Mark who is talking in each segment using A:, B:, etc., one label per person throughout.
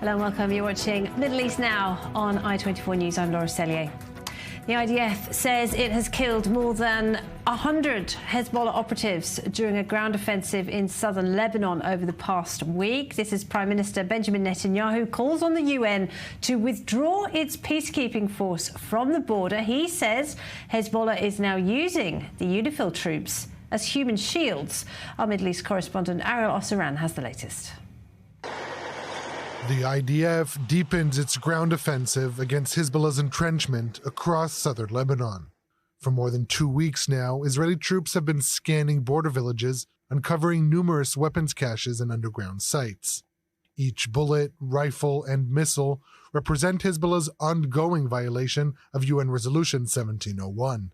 A: Hello and welcome. You're watching Middle East Now on I24 News. I'm Laura Sellier. The IDF says it has killed more than 100 Hezbollah operatives during a ground offensive in southern Lebanon over the past week. This is Prime Minister Benjamin Netanyahu calls on the UN to withdraw its peacekeeping force from the border. He says Hezbollah is now using the UNIFIL troops as human shields. Our Middle East correspondent Ariel Osseran has the latest.
B: The IDF deepens its ground offensive against Hezbollah's entrenchment across southern Lebanon. For more than 2 weeks now, Israeli troops have been scanning border villages, uncovering numerous weapons caches and underground sites. Each bullet, rifle, and missile represent Hezbollah's ongoing violation of UN Resolution 1701.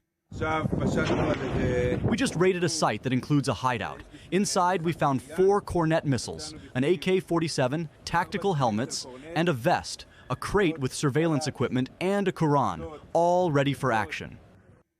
C: We just raided a site that includes a hideout. Inside, we found 4 Cornet missiles, an AK-47, tactical helmets, and a vest, a crate with surveillance equipment, and a Quran, all ready for action.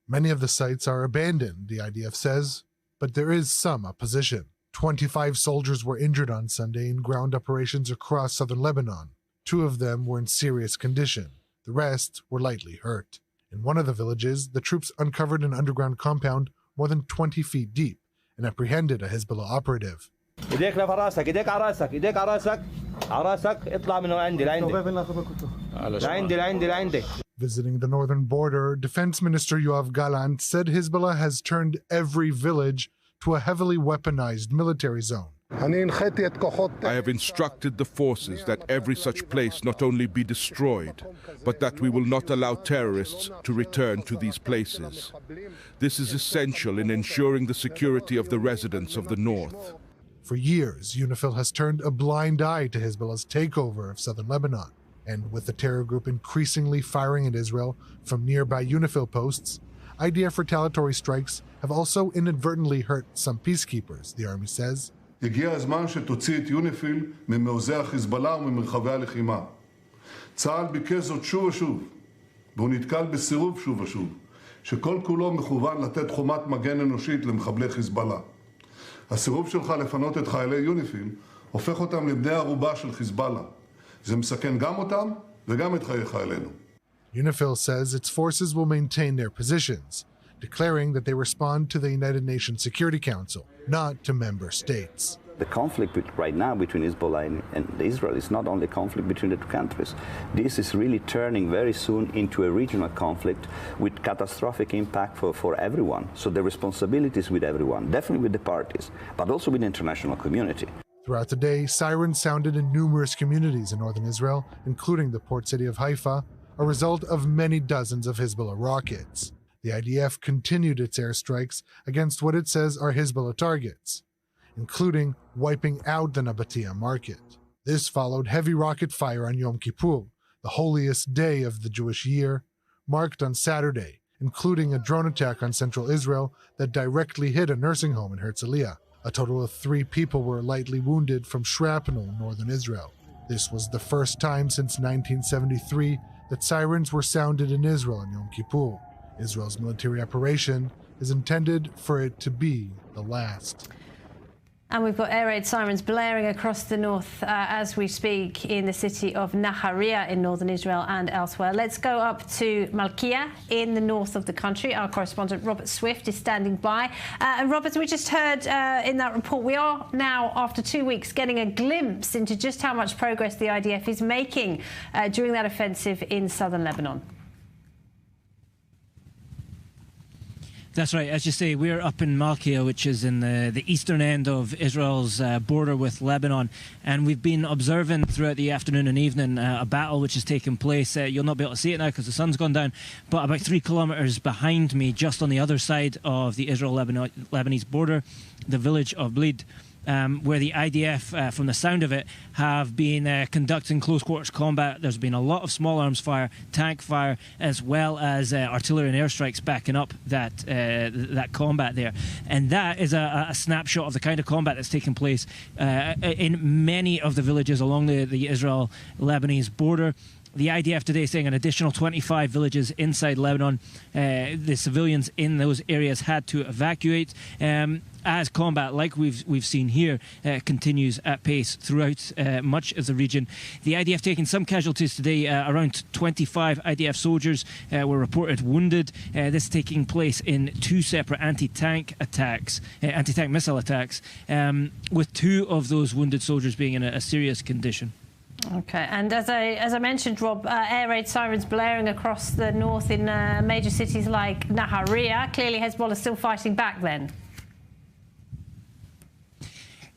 B: Many of the sites are abandoned, the IDF says, but there is some opposition. 25 soldiers were injured on Sunday in ground operations across southern Lebanon. 2 of them were in serious condition. The rest were lightly hurt. In one of the villages, the troops uncovered an underground compound more than 20 feet deep and apprehended a Hezbollah operative. Visiting the northern border, Defense Minister Yoav Gallant said Hezbollah has turned every village to a heavily weaponized military zone.
D: I have instructed the forces that every such place not only be destroyed, but that we will not allow terrorists to return to these places. This is essential in ensuring the security of the residents of the north.
B: For years, UNIFIL has turned a blind eye to Hezbollah's takeover of southern Lebanon. And with the terror group increasingly firing at Israel from nearby UNIFIL posts, IDF retaliatory strikes have also inadvertently hurt some peacekeepers, the army says.
E: הגיע הזמן שתוציא את יוניפיל ממעוזי החיזבאללה וממרחבי הלחימה. צה"ל ביקש זאת שוב ושוב, והוא נתקל בסירוב שוב ושוב, שכל כולו מכוון לתת חומת מגן אנושית למחבלי חיזבאללה. הסירוב שלך לפנות את חיילי יוניפיל הופך אותם לבני ערובה של חיזבאללה. זה מסכן גם אותם וגם את חיי חיילינו.
B: UNIFIL says its forces will maintain their positions, declaring that they respond to the United Nations Security Council, not to member states.
F: The conflict right now between Hezbollah and Israel is not only a conflict between the two countries. This is really turning very soon into a regional conflict with catastrophic impact for everyone. So the responsibility is with everyone, definitely with the parties, but also with the international community.
B: Throughout the day, sirens sounded in numerous communities in northern Israel, including the port city of Haifa, a result of many dozens of Hezbollah rockets. The IDF continued its airstrikes against what it says are Hezbollah targets, including wiping out the Nabatea market. This followed heavy rocket fire on Yom Kippur, the holiest day of the Jewish year, marked on Saturday, including a drone attack on central Israel that directly hit a nursing home in Herzliya. A total of 3 people were lightly wounded from shrapnel in northern Israel. This was the first time since 1973 that sirens were sounded in Israel on Yom Kippur. Israel's military operation is intended for it to be the last.
A: And we've got air raid sirens blaring across the north as we speak in the city of Nahariya in northern Israel and elsewhere. Let's go up to Malkiya in the north of the country. Our correspondent Robert Swift is standing by. And Robert, we just heard in that report, we are now, after 2 weeks, getting a glimpse into just how much progress the IDF is making during that offensive in southern Lebanon.
G: That's right. As you say, we're up in Malkiya, which is in the eastern end of Israel's border with Lebanon. And we've been observing throughout the afternoon and evening a battle which has taken place. You'll not be able to see it now because the sun's gone down. But about 3 kilometres behind me, just on the other side of the Israel-Lebanese border, the village of Blid, where the IDF, from the sound of it, have been conducting close-quarters combat. There's been a lot of small arms fire, tank fire, as well as artillery and airstrikes backing up that combat there. And that is a snapshot of the kind of combat that's taking place in many of the villages along the Israel-Lebanese border. The IDF today saying an additional 25 villages inside Lebanon. The civilians in those areas had to evacuate. As combat, like we've seen here, continues at pace throughout much of the region. The IDF taking some casualties today. Around 25 IDF soldiers were reported wounded. This taking place in 2 separate anti-tank missile attacks, with 2 of those wounded soldiers being in a serious condition.
A: Okay, and as I mentioned, Rob, air raid sirens blaring across the north in major cities like Nahariya. Clearly Hezbollah still fighting back then.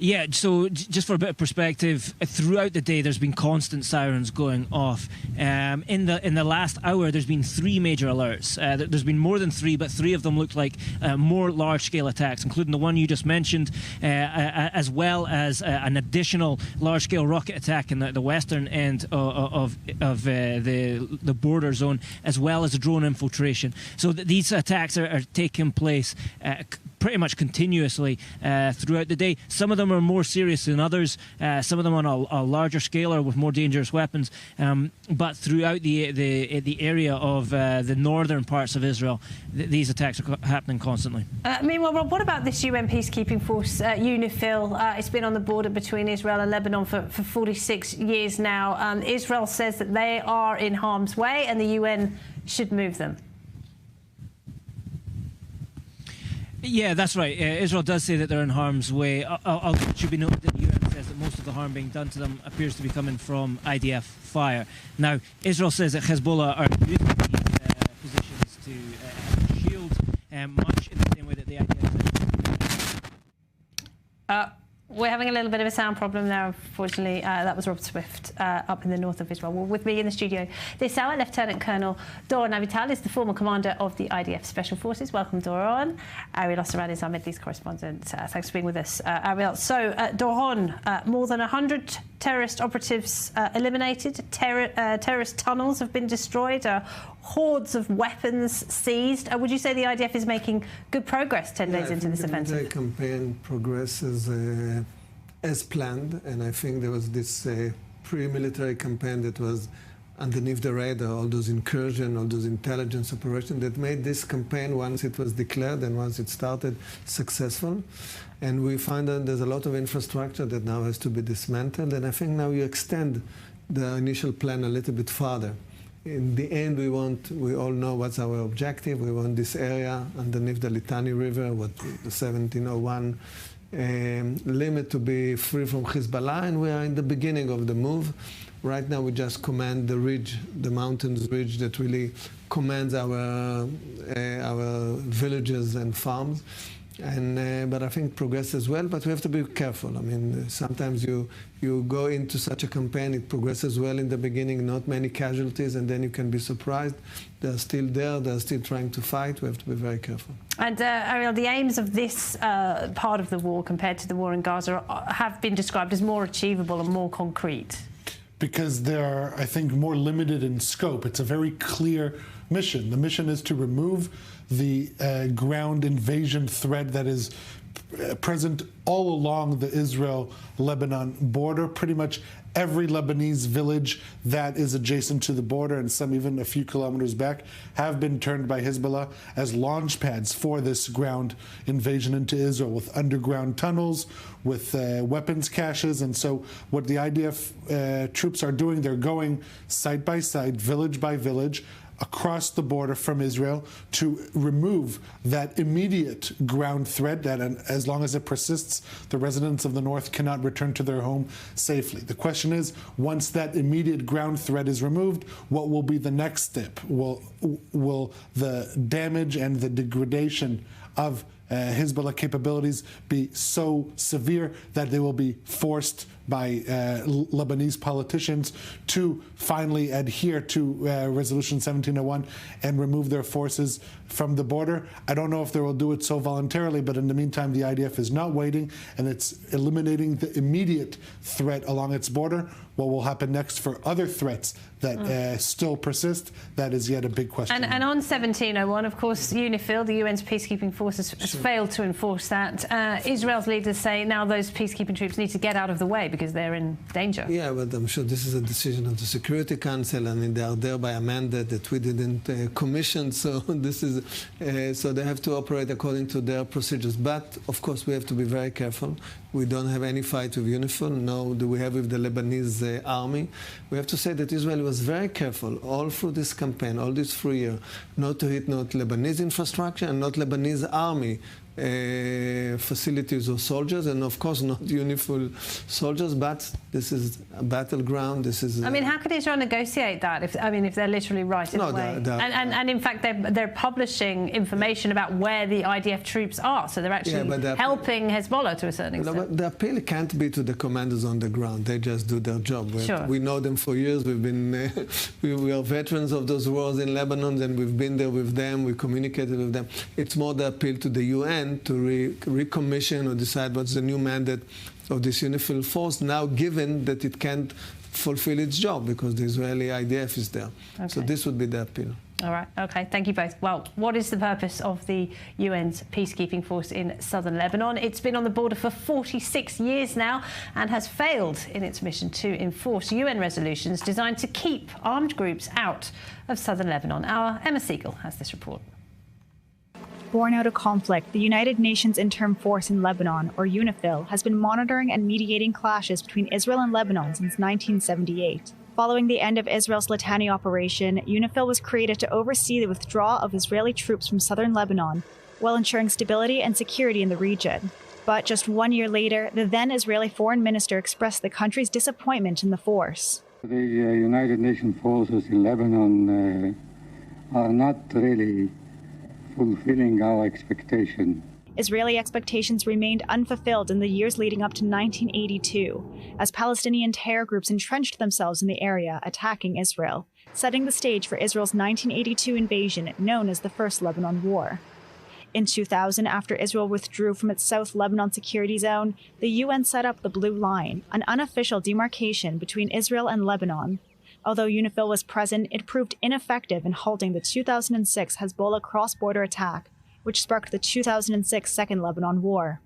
G: Yeah, so just for a bit of perspective, throughout the day there's been constant sirens going off. In the last hour there's been 3 major alerts. There's been more than 3, but 3 of them looked like more large-scale attacks, including the one you just mentioned, as well as an additional large-scale rocket attack in the western end of the border zone, as well as a drone infiltration. So these attacks are taking place pretty much continuously throughout the day. Some of them are more serious than others, some of them on a larger scale or with more dangerous weapons, but throughout the area of the northern parts of Israel, these attacks are happening constantly.
A: Meanwhile, Rob, what about this UN peacekeeping force, UNIFIL? It's been on the border between Israel and Lebanon for 46 years now. Israel says that they are in harm's way and the UN should move them.
G: Yeah, that's right. Israel does say that they're in harm's way. It should be noted that the UN says that most of the harm being done to them appears to be coming from IDF fire. Now, Israel says that Hezbollah are using these positions to shield, much in the same way that the IDF says.
A: We're having a little bit of a sound problem there, unfortunately. That was Rob Swift up in the north of Israel. Well, with me in the studio this hour, Lieutenant Colonel Doron Avital is the former commander of the IDF Special Forces. Welcome, Doron. Ariel Osseran is our Middle East correspondent. Thanks for being with us, Ariel. So, Doron, more than 100 terrorist operatives eliminated. Terrorist tunnels have been destroyed. Hordes of weapons seized. Would you say the IDF is making good progress 10 days into this offensive?
H: The campaign progresses as planned, and I think there was this pre-military campaign that was underneath the radar, all those incursions, all those intelligence operations that made this campaign, once it was declared and once it started, successful. And we find that there's a lot of infrastructure that now has to be dismantled, and I think now you extend the initial plan a little bit farther. In the end, we all know what's our objective. We want this area underneath the Litani River, the 1701 limit, to be free from Hezbollah, and we are in the beginning of the move. Right now we just command the ridge, the mountains ridge that really commands our villages and farms. But I think progresses well, but we have to be careful. I mean, sometimes you go into such a campaign, it progresses well in the beginning, not many casualties, and then you can be surprised. They're still there, they're still trying to fight. We have to be very careful.
A: And Ariel, the aims of this part of the war compared to the war in Gaza have been described as more achievable and more concrete.
B: Because they're, I think, more limited in scope. It's a very clear mission. The mission is to remove the ground invasion threat that is present all along the Israel-Lebanon border. Pretty much every Lebanese village that is adjacent to the border, and some even a few kilometers back, have been turned by Hezbollah as launch pads for this ground invasion into Israel, with underground tunnels, with weapons caches. And so what the IDF troops are doing, they're going side by side, village by village, across the border from Israel to remove that immediate ground threat that, as long as it persists, the residents of the north cannot return to their home safely. The question is, once that immediate ground threat is removed, what will be the next step? Will the damage and the degradation of Hezbollah capabilities be so severe that they will be forced by Lebanese politicians to finally adhere to Resolution 1701 and remove their forces from the border? I don't know if they will do it so voluntarily, but in the meantime, the IDF is not waiting, and it's eliminating the immediate threat along its border. What will happen next for other threats that still persist, that is yet a big question.
A: And on 1701, of course, UNIFIL, the UN's peacekeeping forces, has failed to enforce that. Israel's leaders say now those peacekeeping troops need to get out of the way because they're in danger.
H: Yeah, but I'm sure this is a decision of the Security Council, and they are thereby a mandate that we didn't commission. So this is so they have to operate according to their procedures. But of course, we have to be very careful. We don't have any fight with UNIFIL, nor do we have with the Lebanese army. We have to say that Israel was very careful all through this campaign, all this 3 years, not to hit not Lebanese infrastructure and not Lebanese army facilities or soldiers, and of course not UNIFIL soldiers, but this is a battleground. This is.
A: I mean, how could Israel negotiate that if they're literally right in a way? And in fact, they're publishing information about where the IDF troops are, so they're actually helping Hezbollah to a certain extent.
H: No, but the appeal can't be to the commanders on the ground. They just do their job. We know them for years. We've been we are veterans of those wars in Lebanon, and we've been there with them. We communicated with them. It's more the appeal to the UN to recommission or decide what's the new mandate of this UNIFIL force now, given that it can't fulfill its job because the Israeli IDF is there. Okay. So this would be the appeal.
A: All right. Okay. Thank you both. Well, what is the purpose of the UN's peacekeeping force in southern Lebanon? It's been on the border for 46 years now and has failed in its mission to enforce UN resolutions designed to keep armed groups out of southern Lebanon. Our Emma Siegel has this report.
I: Born out of conflict, the United Nations Interim Force in Lebanon, or UNIFIL, has been monitoring and mediating clashes between Israel and Lebanon since 1978. Following the end of Israel's Litani operation, UNIFIL was created to oversee the withdrawal of Israeli troops from southern Lebanon, while ensuring stability and security in the region. But just 1 year later, the then Israeli foreign minister expressed the country's disappointment in the force.
J: The United Nations forces in Lebanon are not really fulfilling our expectation.
I: Israeli expectations remained unfulfilled in the years leading up to 1982, as Palestinian terror groups entrenched themselves in the area, attacking Israel, setting the stage for Israel's 1982 invasion, known as the First Lebanon War. In 2000, after Israel withdrew from its South Lebanon security zone, the UN set up the Blue Line, an unofficial demarcation between Israel and Lebanon. Although UNIFIL was present, it proved ineffective in halting the 2006 Hezbollah cross-border attack, which sparked the 2006 Second Lebanon War.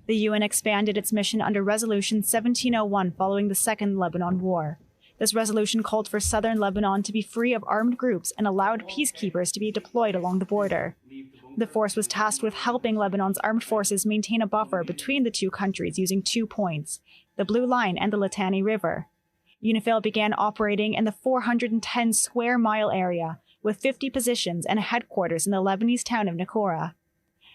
I: The UN expanded its mission under Resolution 1701 following the Second Lebanon War. This resolution called for southern Lebanon to be free of armed groups and allowed peacekeepers to be deployed along the border. The force was tasked with helping Lebanon's armed forces maintain a buffer between the two countries using 2 points, the Blue Line and the Litani River. UNIFIL began operating in the 410 square mile area with 50 positions and a headquarters in the Lebanese town of Nakora.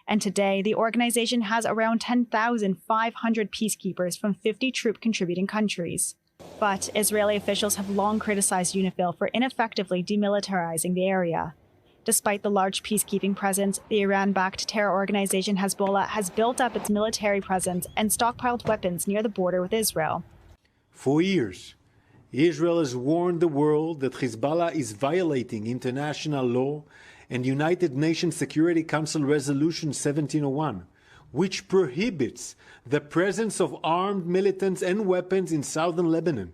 I: And today, the organization has around 10,500 peacekeepers from 50 troop contributing countries. But Israeli officials have long criticized UNIFIL for ineffectively demilitarizing the area. Despite the large peacekeeping presence, the Iran-backed terror organization Hezbollah has built up its military presence and stockpiled weapons near the border with Israel.
K: For years, Israel has warned the world that Hezbollah is violating international law and United Nations Security Council Resolution 1701, which prohibits the presence of armed militants and weapons in southern Lebanon.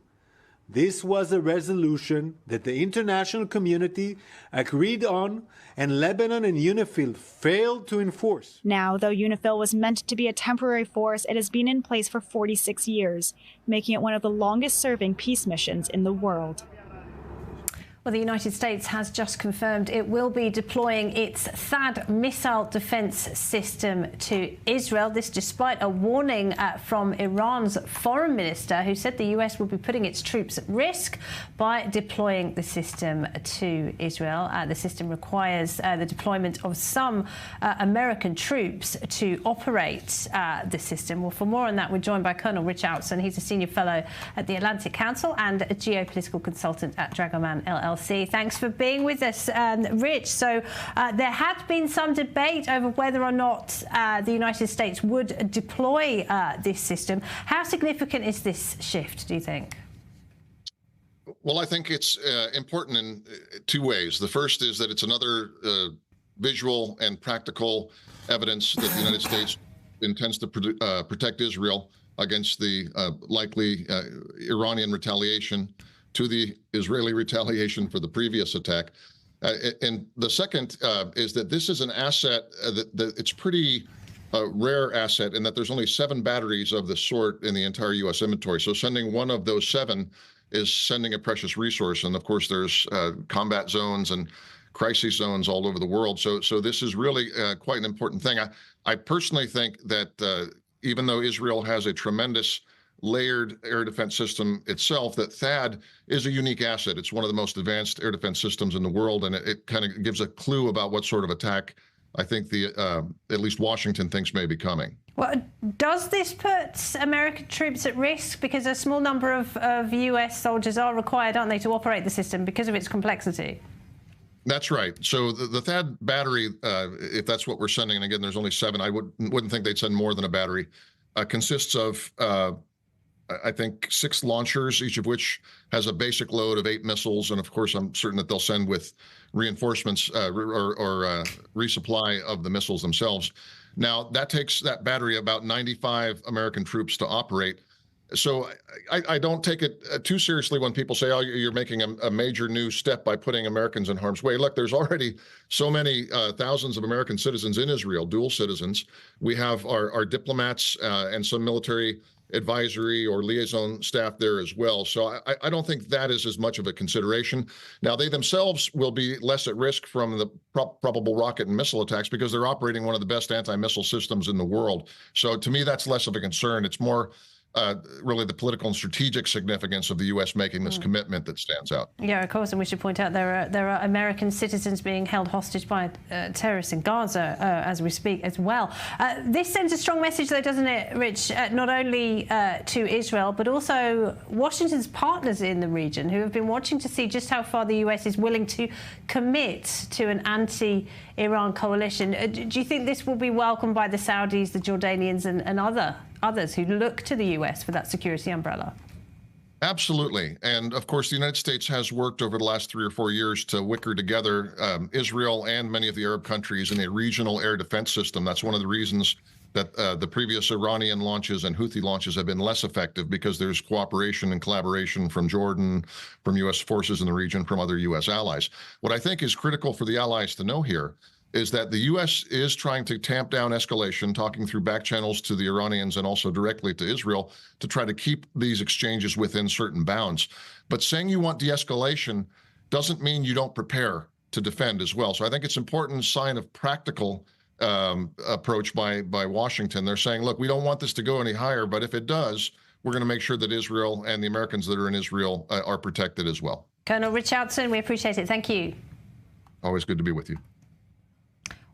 K: This was a resolution that the international community agreed on, and Lebanon and UNIFIL failed to enforce.
I: Now, though UNIFIL was meant to be a temporary force, it has been in place for 46 years, making it one of the longest-serving peace missions in the world.
A: Well, the United States has just confirmed it will be deploying its THAAD missile defense system to Israel. This despite a warning from Iran's foreign minister, who said the US will be putting its troops at risk by deploying the system to Israel. The system requires the deployment of some American troops to operate the system. Well, for more on that, we're joined by Colonel Rich Outson. He's a senior fellow at the Atlantic Council and a geopolitical consultant at Dragoman LLC. Thanks for being with us, Rich. So there had been some debate over whether or not the United States would deploy this system. How significant is this shift, do you think?
L: Well, I think it's important in two ways. The first is that it's another visual and practical evidence that the United States intends to protect Israel against the likely Iranian retaliation to the Israeli retaliation for the previous attack. And the second is that this is an asset that it's pretty a rare asset in that there's only 7 batteries of the sort in the entire U.S. inventory. So sending one of those 7 is sending a precious resource. And of course, there's combat zones and crisis zones all over the world. So this is really quite an important thing. I personally think that even though Israel has a tremendous layered air defense system itself, that THAAD is a unique asset. It's one of the most advanced air defense systems in the world, and it kind of gives a clue about what sort of attack I think at least Washington thinks may be coming.
A: Well, does this put American troops at risk? Because a small number of US soldiers are required, aren't they, to operate the system because of its complexity?
L: That's right. So the THAAD battery, if that's what we're sending, and again, there's only 7, I wouldn't think they'd send more than a battery, consists of, I think, 6 launchers, each of which has a basic load of 8 missiles. And of course, I'm certain that they'll send with reinforcements or resupply of the missiles themselves. Now, that takes that battery about 95 American troops to operate. So I don't take it too seriously when people say, oh, you're making a major new step by putting Americans in harm's way. Look, there's already so many thousands of American citizens in Israel, dual citizens. We have our diplomats and some military advisory or liaison staff there as well. So I don't think that is as much of a consideration. Now, they themselves will be less at risk from the probable rocket and missile attacks because they're operating one of the best anti-missile systems in the world. So to me, that's less of a concern. It's more really the political and strategic significance of the U.S. making this commitment that stands out. Yeah,
A: of course, and we should point out there are American citizens being held hostage by terrorists in Gaza as we speak as well. This sends a strong message, though, doesn't it, Rich, not only to Israel, but also Washington's partners in the region who have been watching to see just how far the U.S. is willing to commit to an anti-Iran coalition. Do you think this will be welcomed by the Saudis, the Jordanians and others who look to the US for that security umbrella?
L: Absolutely. And of course, the United States has worked over the last 3 or 4 years to wicker together Israel and many of the Arab countries in a regional air defense system. That's one of the reasons that the previous Iranian launches and Houthi launches have been less effective, because there's cooperation and collaboration from Jordan, from U.S. forces in the region, from other U.S. allies. What I think is critical for the allies to know here is that the U.S. is trying to tamp down escalation, talking through back channels to the Iranians and also directly to Israel to try to keep these exchanges within certain bounds. But saying you want de-escalation doesn't mean you don't prepare to defend as well. So I think it's an important sign of practical approach by Washington. They're saying, look, we don't want this to go any higher, but if it does, we're going to make sure that Israel and the Americans that are in Israel are protected as well.
A: Colonel Richardson, we appreciate it. Thank you.
L: Always good to be with you.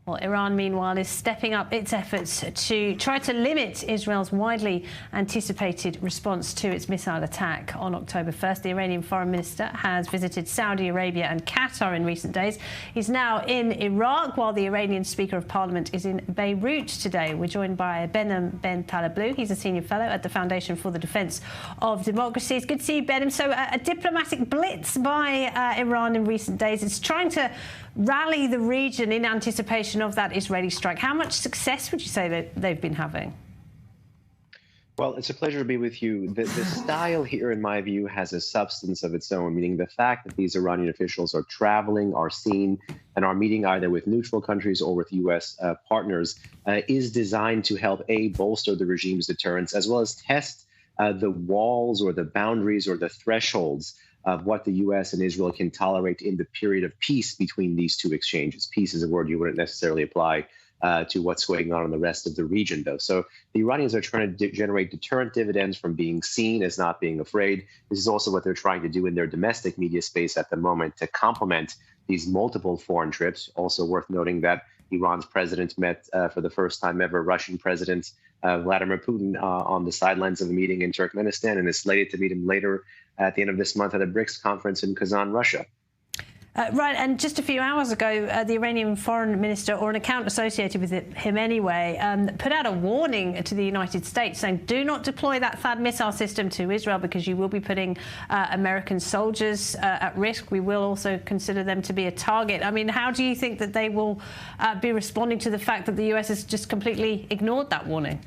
A: Well, Iran, meanwhile, is stepping up its efforts to try to limit Israel's widely anticipated response to its missile attack on October 1st. The Iranian foreign minister has visited Saudi Arabia and Qatar in recent days. He's now in Iraq, while the Iranian Speaker of Parliament is in Beirut today. We're joined by Behnam Ben Taleblu. He's a senior fellow at the Foundation for the Defense of Democracy. It's good to see you, Behnam. So a diplomatic blitz by Iran in recent days. It's trying to rally the region in anticipation of that Israeli strike. How much success would you say that they've been having?
M: Well, it's a pleasure to be with you. The style here, in my view, has a substance of its own, meaning the fact that these Iranian officials are traveling, are seen, and are meeting either with neutral countries or with U.S. partners is designed to help, A, bolster the regime's deterrence, as well as test the walls or the boundaries or the thresholds of what the U.S. and Israel can tolerate in the period of peace between these two exchanges. Peace is a word you wouldn't necessarily apply to what's going on in the rest of the region, though. So the Iranians are trying to generate deterrent dividends from being seen as not being afraid. This is also what they're trying to do in their domestic media space at the moment to complement these multiple foreign trips. Also worth noting that Iran's president met for the first time ever Russian President Vladimir Putin on the sidelines of a meeting in Turkmenistan, and is slated to meet him later at the end of this month at a BRICS conference in Kazan, Russia.
A: Right, and just a few hours ago, the Iranian foreign minister, or an account associated with him anyway, put out a warning to the United States saying, do not deploy that THAAD missile system to Israel because you will be putting American soldiers at risk. We will also consider them to be a target. I mean, how do you think that they will be responding to the fact that the US has just completely ignored that warning?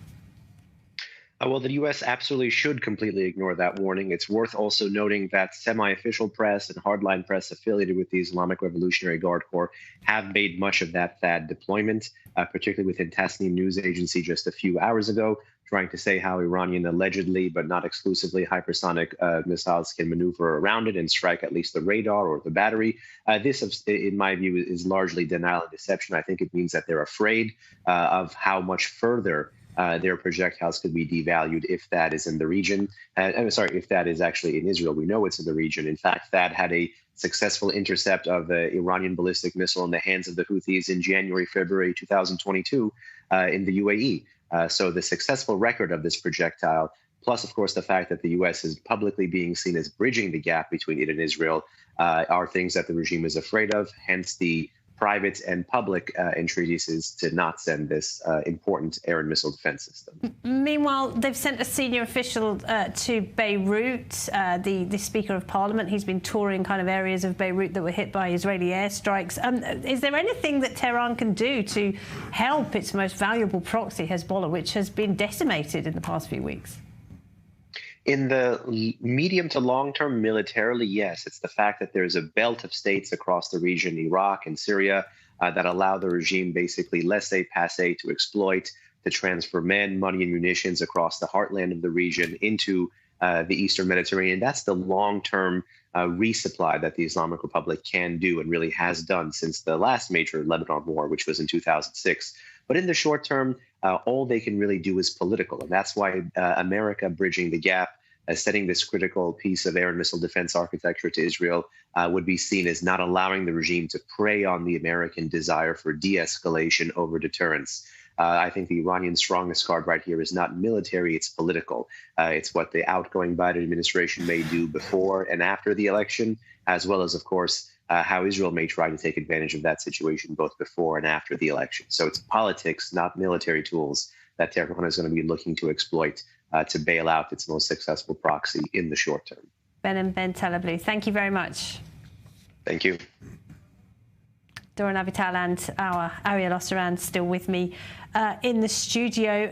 M: Well, the U.S. absolutely should completely ignore that warning. It's worth also noting that semi-official press and hardline press affiliated with the Islamic Revolutionary Guard Corps have made much of that THAAD deployment, particularly within Tasnim news agency just a few hours ago, trying to say how Iranian allegedly, but not exclusively, hypersonic missiles can maneuver around it and strike at least the radar or the battery. This, in my view, is largely denial and deception. I think it means that they're afraid of how much further their projectiles could be devalued if that is in the region. If that is actually in Israel. We know it's in the region. In fact, that had a successful intercept of the Iranian ballistic missile in the hands of the Houthis in January, February 2022 in the UAE. So the successful record of this projectile, plus, of course, the fact that the U.S. is publicly being seen as bridging the gap between it and Israel, are things that the regime is afraid of, hence the private and public entreaties to not send this important air and missile defense system.
A: Meanwhile, they've sent a senior official to Beirut, the Speaker of Parliament. He's been touring kind of areas of Beirut that were hit by Israeli airstrikes. Is there anything that Tehran can do to help its most valuable proxy, Hezbollah, which has been decimated in the past few weeks?
M: In the medium to long term, militarily, yes. It's the fact that there's a belt of states across the region, Iraq and Syria, that allow the regime basically laissez-passer to exploit, to transfer men, money, and munitions across the heartland of the region into the Eastern Mediterranean. That's the long-term resupply that the Islamic Republic can do and really has done since the last major Lebanon war, which was in 2006. But in the short term, all they can really do is political. And that's why America bridging the gap, setting this critical piece of air and missile defense architecture to Israel would be seen as not allowing the regime to prey on the American desire for de-escalation over deterrence. I think the Iranian strongest card right here is not military, it's political. It's what the outgoing Biden administration may do before and after the election, as well as, of course, how Israel may try to take advantage of that situation both before and after the election. So it's politics, not military tools, that Tehran is going to be looking to exploit to bail out its most successful proxy in the short term.
A: Ben Talablu, thank you very much.
M: Thank you.
A: Doron Avital and our Ariel Osseran still with me in the studio.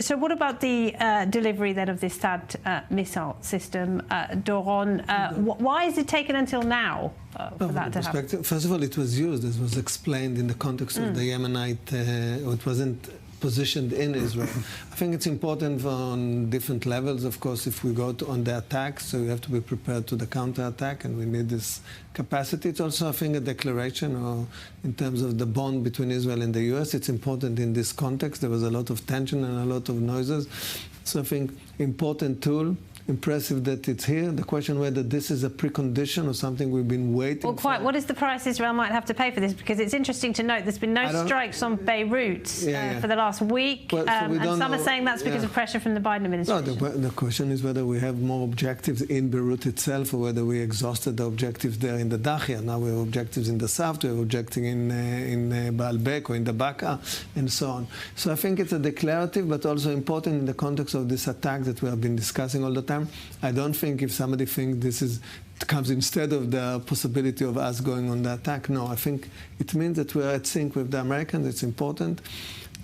A: So what about the delivery then of this THAAD missile system, Doron? Why has it taken until now for that to happen?
H: First of all, it was used, as was explained in the context of the Yemenite, it wasn't positioned in Israel. I think it's important on different levels. Of course, if we go on the attack, so we have to be prepared to the counterattack, and we need this capacity. It's also, I think, a declaration or in terms of the bond between Israel and the U.S. It's important in this context. There was a lot of tension and a lot of noises. So I think important tool. Impressive that it's here. The question whether this is a precondition or something we've been waiting for.
A: Well, quite. What is the price Israel might have to pay for this? Because it's interesting to note there's been no strikes on Beirut for the last week. Well, and some are saying that's because of pressure from the Biden administration.
H: No, the question is whether we have more objectives in Beirut itself or whether we exhausted the objectives there in the Dahia. Now we have objectives in the south, we have objectives in Baalbek or in the Baqa, and so on. So I think it's a declarative, but also important in the context of this attack that we have been discussing all the time. I don't think if somebody thinks it comes instead of the possibility of us going on the attack. No, I think it means that we are at sync with the Americans. It's important,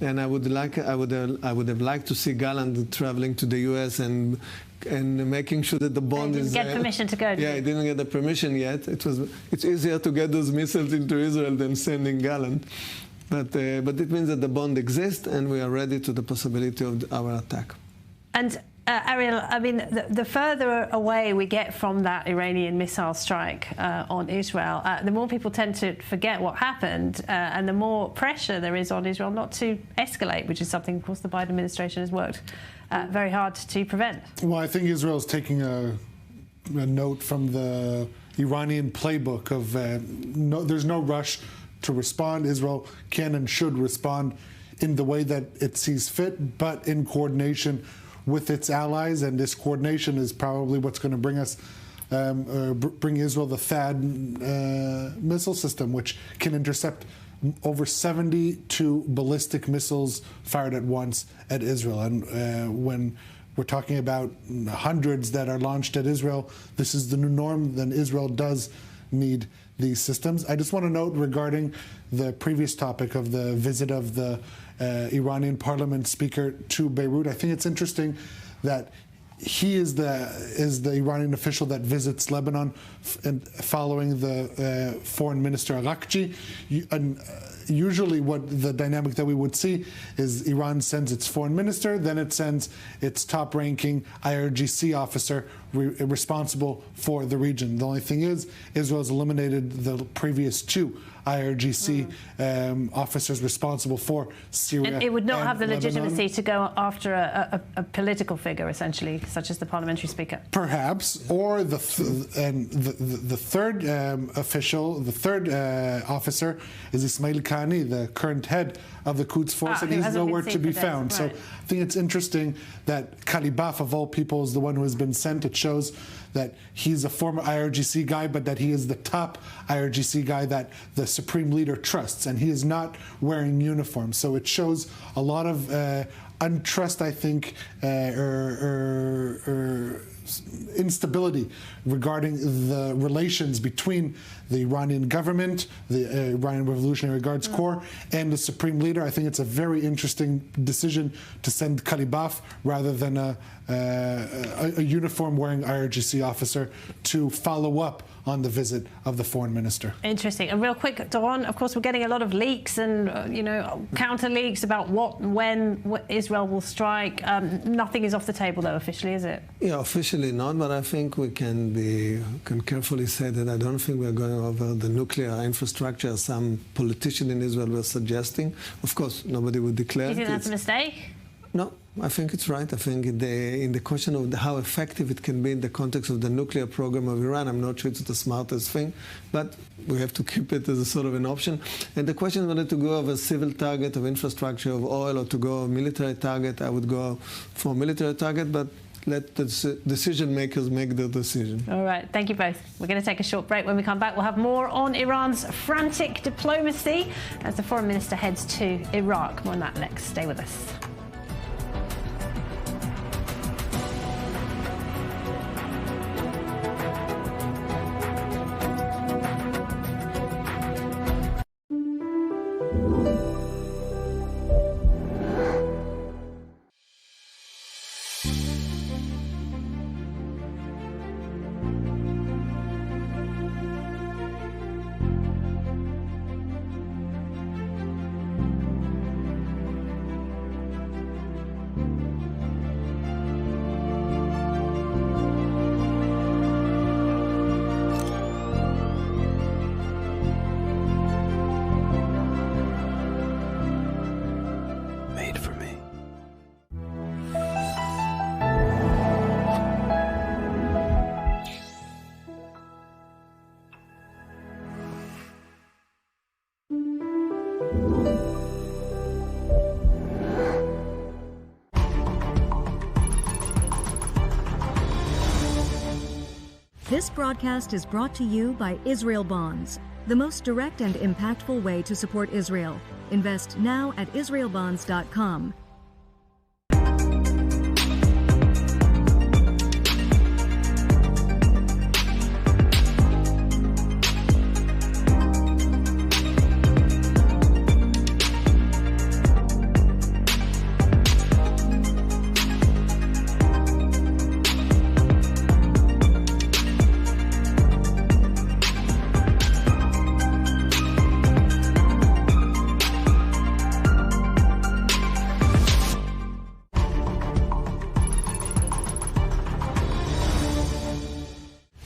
H: and I would have liked to see Gallant traveling to the U.S. and making sure that the bond is.
A: Get permission to go.
H: Yeah, he didn't get the permission yet. It's easier to get those missiles into Israel than sending Gallant. But it means that the bond exists, and we are ready to the possibility of our attack.
A: And Ariel, I mean, the further away we get from that Iranian missile strike on Israel, the more people tend to forget what happened, and the more pressure there is on Israel not to escalate, which is something, of course, the Biden administration has worked very hard to prevent.
B: Well, I think Israel is taking a note from the Iranian playbook of there's no rush to respond. Israel can and should respond in the way that it sees fit, but in coordination with its allies, and this coordination is probably what's going to bring us, bring Israel the THAAD missile system, which can intercept over 72 ballistic missiles fired at once at Israel. And when we're talking about hundreds that are launched at Israel, this is the new norm. Then Israel does need these systems. I just want to note regarding the previous topic of the visit of the Iranian parliament speaker to Beirut, I think it's interesting that he is the Iranian official that visits Lebanon following the foreign minister Iraqi. Usually what the dynamic that we would see is Iran sends its foreign minister, then it sends its top-ranking IRGC officer responsible for the region. The only thing is, Israel has eliminated the previous two IRGC officers responsible for Syria.
A: And it would not have the
B: Lebanon.
A: legitimacy to go after a political figure, essentially, such as the parliamentary speaker.
B: Perhaps, or the third official, the third officer is Ismail Khani, the current head of the Quds Force, and he's nowhere to be found. Right. So I think it's interesting that Kalibaf, of all people, is the one who has been sent. It shows that he's a former IRGC guy, but that he is the top IRGC guy that the supreme leader trusts, and he is not wearing uniform. So it shows a lot of untrust, I think, or instability regarding the relations between the Iranian government, the Iranian Revolutionary Guards Corps, and the supreme leader. I think it's a very interesting decision to send Kalibaf rather than a uniform-wearing IRGC officer to follow up on the visit of the foreign minister.
A: Interesting. And real quick, Doron, of course, we're getting a lot of leaks and, counter leaks about what Israel will strike. Nothing is off the table, though, officially, is it?
H: Yeah, officially not, but I think we can carefully say that I don't think we're going over the nuclear infrastructure as some politician in Israel was suggesting. Of course, nobody would declare it.
A: Do you think that's a mistake?
H: No, I think it's right. I think in the question of how effective it can be in the context of the nuclear program of Iran, I'm not sure it's the smartest thing, but we have to keep it as a sort of an option. And the question whether to go of a civil target of infrastructure of oil or to go a military target, I would go for a military target, but let the decision makers make the decision.
A: All right, thank you both. We're going to take a short break. When we come back, we'll have more on Iran's frantic diplomacy as the foreign minister heads to Iraq. More on that next. Stay with us.
N: This broadcast is brought to you by Israel Bonds, the most direct and impactful way to support Israel. Invest now at israelbonds.com.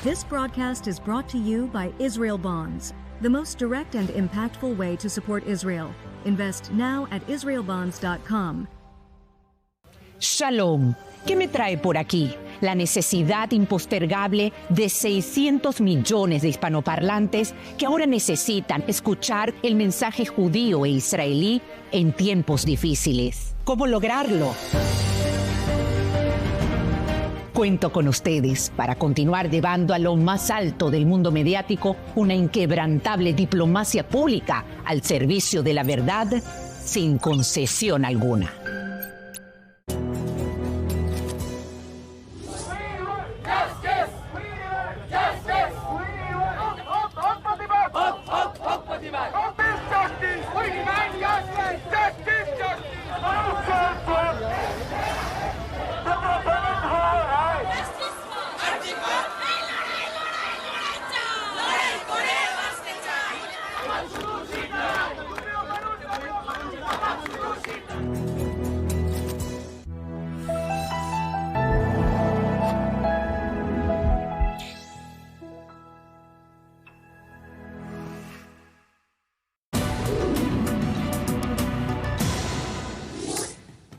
N: This broadcast is brought to you by Israel Bonds, the most direct and impactful way to support Israel. Invest now at israelbonds.com.
O: Shalom. ¿Qué me trae por aquí? La necesidad impostergable de 600 millones de hispanoparlantes que ahora necesitan escuchar el mensaje judío e israelí en tiempos difíciles. ¿Cómo lograrlo? Cuento con ustedes para continuar llevando a lo más alto del mundo mediático una inquebrantable diplomacia pública al servicio de la verdad sin concesión alguna.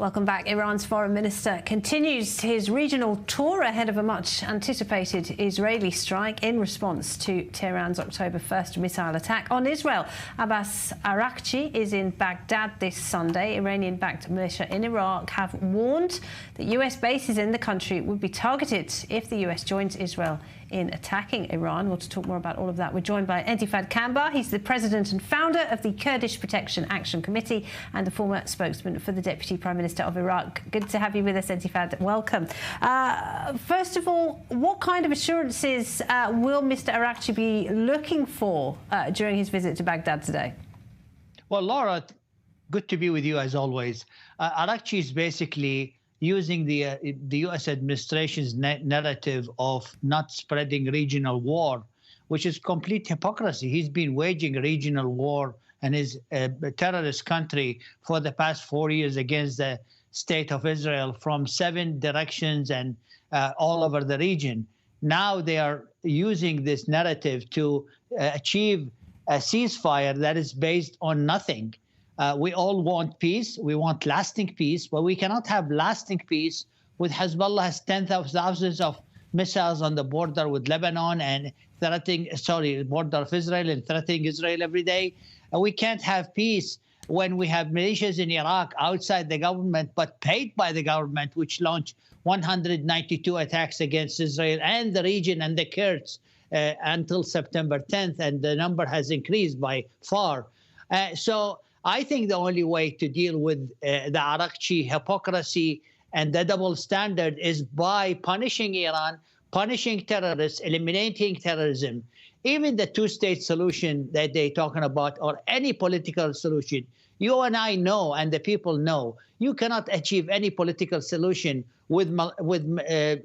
A: Welcome back. Iran's foreign minister continues his regional tour ahead of a much-anticipated Israeli strike in response to Tehran's October 1st missile attack on Israel. Abbas Araqchi is in Baghdad this Sunday. Iranian-backed militia in Iraq have warned that US bases in the country would be targeted if the US joins Israel in attacking Iran. Well, to talk more about all of that, we're joined by Entifad Kambar. He's the president and founder of the Kurdish Protection Action Committee and the former spokesman for the Deputy Prime Minister of Iraq. Good to have you with us, Entifad. Welcome. First of all, what kind of assurances will Mr. Araqchi be looking for during his visit to Baghdad today?
P: Well, Laura, good to be with you as always. Araqchi is basically using the U.S. administration's narrative of not spreading regional war, which is complete hypocrisy. He's been waging regional war and his terrorist country for the past 4 years against the state of Israel from 7 directions and all over the region. Now they are using this narrative to achieve a ceasefire that is based on nothing. We all want peace. We want lasting peace, but we cannot have lasting peace with Hezbollah has tens of thousands of missiles on the border with Lebanon and border of Israel and threatening Israel every day. And we can't have peace when we have militias in Iraq outside the government, but paid by the government, which launched 192 attacks against Israel and the region and the Kurds until September 10th, and the number has increased by far. So I think the only way to deal with the Araqchi hypocrisy and the double standard is by punishing Iran, punishing terrorists, eliminating terrorism. Even the two-state solution that they're talking about, or any political solution, you and I know, and the people know, you cannot achieve any political solution with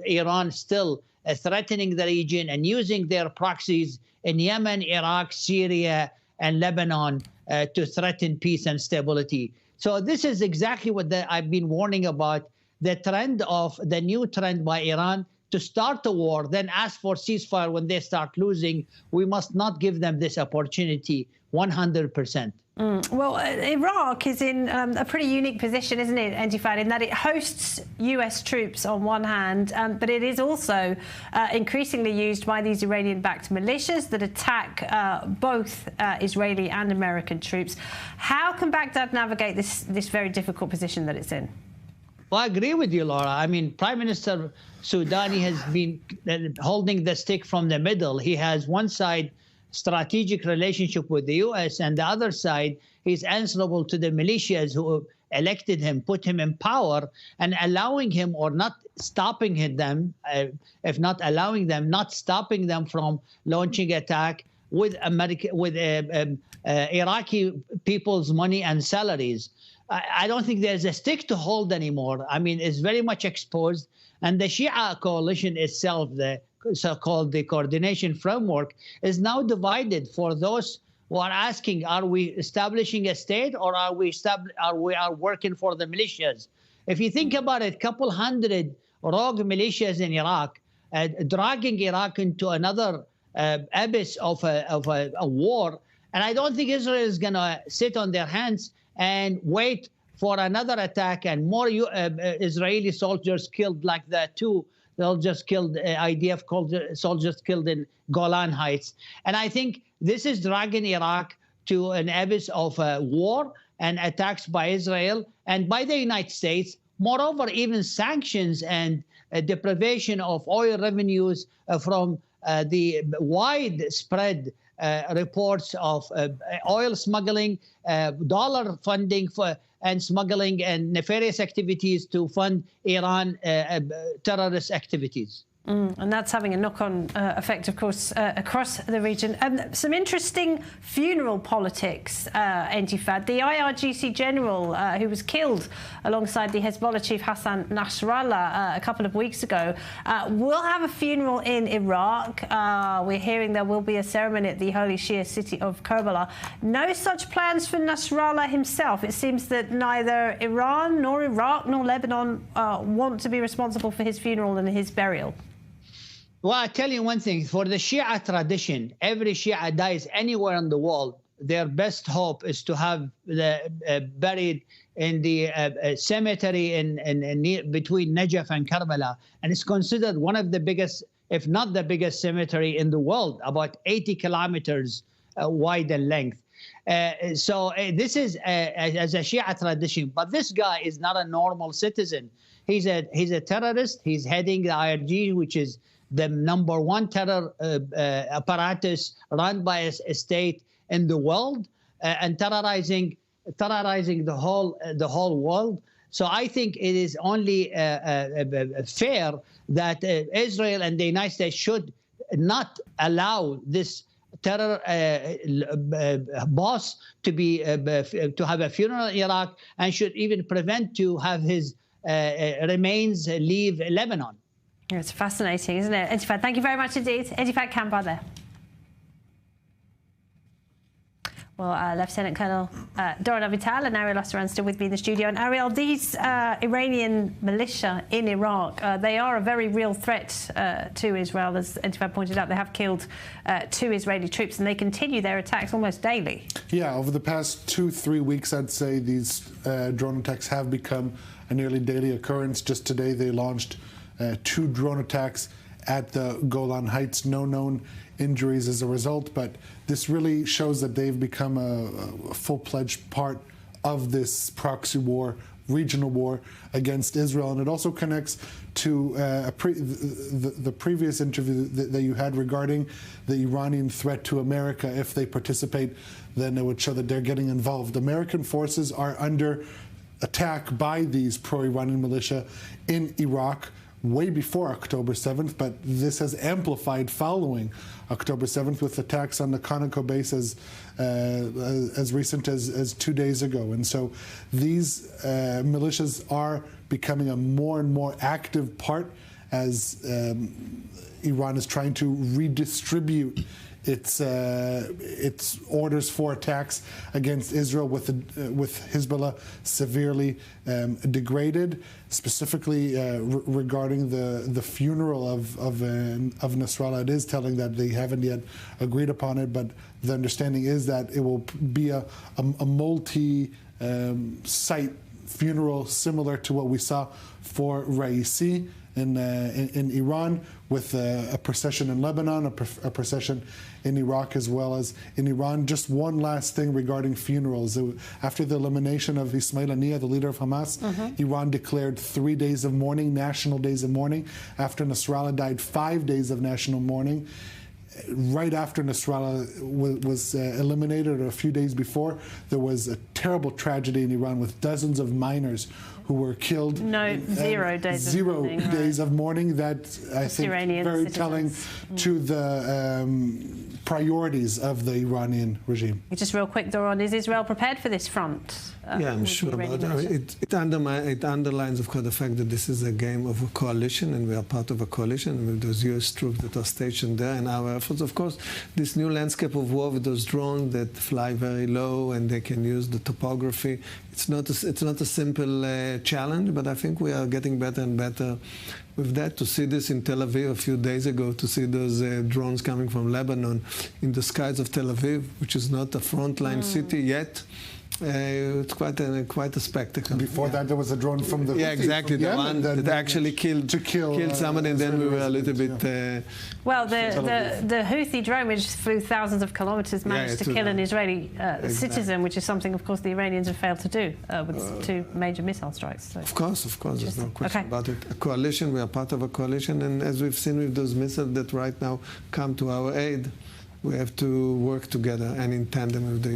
P: Iran still threatening the region and using their proxies in Yemen, Iraq, Syria, and Lebanon to threaten peace and stability. So this is exactly what I've been warning about, the new trend by Iran to start a war, then ask for ceasefire when they start losing. We must not give them this opportunity 100%.
A: Well, Iraq is in a pretty unique position, isn't it, Entifad, in that it hosts US troops on one hand, but it is also increasingly used by these Iranian-backed militias that attack both Israeli and American troops. How can Baghdad navigate this very difficult position that it's in?
P: Well, I agree with you, Laura. I mean, Prime Minister Soudani has been holding the stick from the middle. He has one side strategic relationship with the U.S. and the other side, he's answerable to the militias who elected him, put him in power, and allowing him or not stopping them, if not allowing them, not stopping them from launching attack with Iraqi people's money and salaries. I don't think there's a stick to hold anymore. I mean, it's very much exposed. And the Shia coalition itself, the so-called the coordination framework, is now divided for those who are asking, are we establishing a state or are we working for the militias? If you think about it, a couple hundred rogue militias in Iraq, dragging Iraq into another abyss of a war. And I don't think Israel is going to sit on their hands and wait for another attack and more Israeli soldiers killed like the two soldiers killed, IDF soldiers killed in Golan Heights. And I think this is dragging Iraq to an abyss of war and attacks by Israel and by the United States. Moreover, even sanctions and deprivation of oil revenues from the widespread reports of oil smuggling, dollar funding and smuggling and nefarious activities to fund Iran terrorist activities.
A: And that's having a knock-on effect, of course, across the region. Some interesting funeral politics, Entifad. The IRGC general who was killed alongside the Hezbollah chief Hassan Nasrallah a couple of weeks ago will have a funeral in Iraq. We're hearing there will be a ceremony at the holy Shia city of Karbala. No such plans for Nasrallah himself. It seems that neither Iran nor Iraq nor Lebanon want to be responsible for his funeral and his burial.
P: Well, I tell you one thing, for the Shia tradition, every Shia dies anywhere in the world, their best hope is to have buried in the cemetery in between Najaf and Karbala, and it's considered one of the biggest, if not the biggest cemetery in the world, about 80 kilometers wide and length. So this is as a Shia tradition, but this guy is not a normal citizen. He's a terrorist. He's heading the IRG, which is the #1 terror apparatus run by a state in the world, and terrorizing the whole world. So I think it is only fair that Israel and the United States should not allow this terror boss to have a funeral in Iraq, and should even prevent to have his remains leave Lebanon.
A: It's fascinating, isn't it? Etifat, thank you very much indeed. Etifat Kambar there. Well, Lieutenant Colonel Doron Avital and Ariel Osteran still with me in the studio. And Ariel, these Iranian militia in Iraq, they are a very real threat to Israel. As Etifat pointed out, they have killed 2 Israeli troops, and they continue their attacks almost daily.
B: Yeah, over the past 2-3 weeks, I'd say these drone attacks have become a nearly daily occurrence. Just today, they launched 2 drone attacks at the Golan Heights. No known injuries as a result, but this really shows that they've become a full-fledged part of this proxy war, regional war against Israel. And it also connects to the previous interview that you had regarding the Iranian threat to America. If they participate, then it would show that they're getting involved. American forces are under attack by these pro-Iranian militia in Iraq way before October 7th, but this has amplified following October 7th with attacks on the Conoco base as recent as 2 days ago. And so these militias are becoming a more and more active part as Iran is trying to redistribute its orders for attacks against Israel, with Hezbollah severely degraded. Specifically regarding the funeral of Nasrallah, it is telling that they haven't yet agreed upon it, but the understanding is that it will be a multi-site funeral similar to what we saw for Raisi in Iran, with a procession in Lebanon, a procession in Iraq, as well as in Iran. Just one last thing regarding funerals. After the elimination of Ismail Haniyeh, the leader of Hamas, Iran declared 3 days of mourning, national days of mourning. After Nasrallah died, 5 days of national mourning. Right after Nasrallah was eliminated, or a few days before, there was a terrible tragedy in Iran with dozens of miners who were killed.
A: 0 days
B: of mourning. That, I think,
A: Iranian
B: very
A: citizens.
B: telling to the priorities of the Iranian regime.
A: Just real quick, Doron, is Israel prepared for this front?
H: Yeah, I'm sure about it. It underlines, of course, the fact that this is a game of a coalition, and we are part of a coalition with those U.S. troops that are stationed there, and our efforts. Of course, this new landscape of war with those drones that fly very low and they can use the topography. It's not a simple challenge, but I think we are getting better and better with that. To see this in Tel Aviv a few days ago, to see those drones coming from Lebanon in the skies of Tel Aviv, which is not a frontline city yet. It's quite a spectacle.
B: Before that, there was a drone from the
H: exactly, the one that actually killed someone, and then we were a little bit.
A: Well, the Houthi drone, which flew thousands of kilometers, managed to kill an Israeli citizen, which is something, of course, the Iranians have failed to do with 2 major missile strikes. So.
H: Of course, there's no question about it. A coalition, we are part of a coalition, and as we've seen with those missiles that right now come to our aid, we have to work together and in tandem with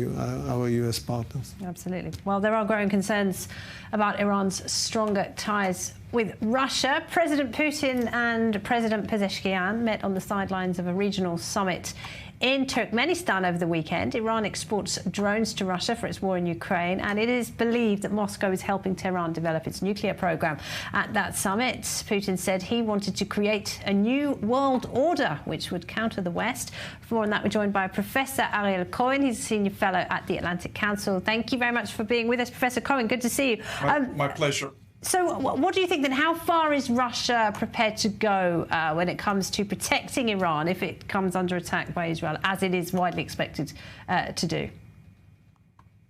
H: our U.S. partners.
A: Absolutely. Well, there are growing concerns about Iran's stronger ties with Russia. President Putin and President Pezeshkian met on the sidelines of a regional summit in Turkmenistan over the weekend. Iran exports drones to Russia for its war in Ukraine, and it is believed that Moscow is helping Tehran develop its nuclear program. At that summit, Putin said he wanted to create a new world order which would counter the West. For more on that, we're joined by Professor Ariel Cohen. He's a senior fellow at the Atlantic Council. Thank you very much for being with us, Professor Cohen. Good to see you.
Q: My pleasure.
A: So what do you think then? How far is Russia prepared to go when it comes to protecting Iran if it comes under attack by Israel, as it is widely expected to do?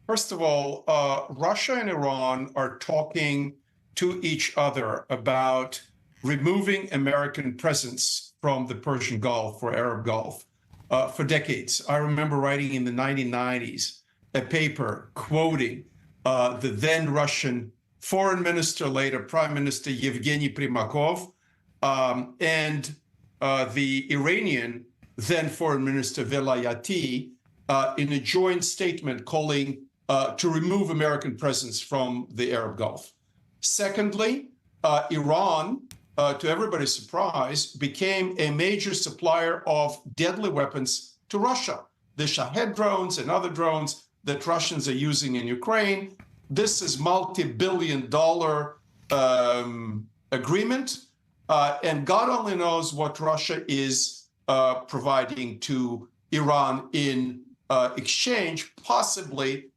Q: First of all, Russia and Iran are talking to each other about removing American presence from the Persian Gulf or Arab Gulf for decades. I remember writing in the 1990s a paper quoting the then Russian foreign minister, later Prime Minister Yevgeny Primakov, and the Iranian then foreign minister Velayati in a joint statement calling to remove American presence from the Arab Gulf. Secondly, Iran, to everybody's surprise, became a major supplier of deadly weapons to Russia. The Shahed drones and other drones that Russians are using in Ukraine. This is multi-billion-dollar agreement, and God only knows what Russia is providing to Iran in exchange, possibly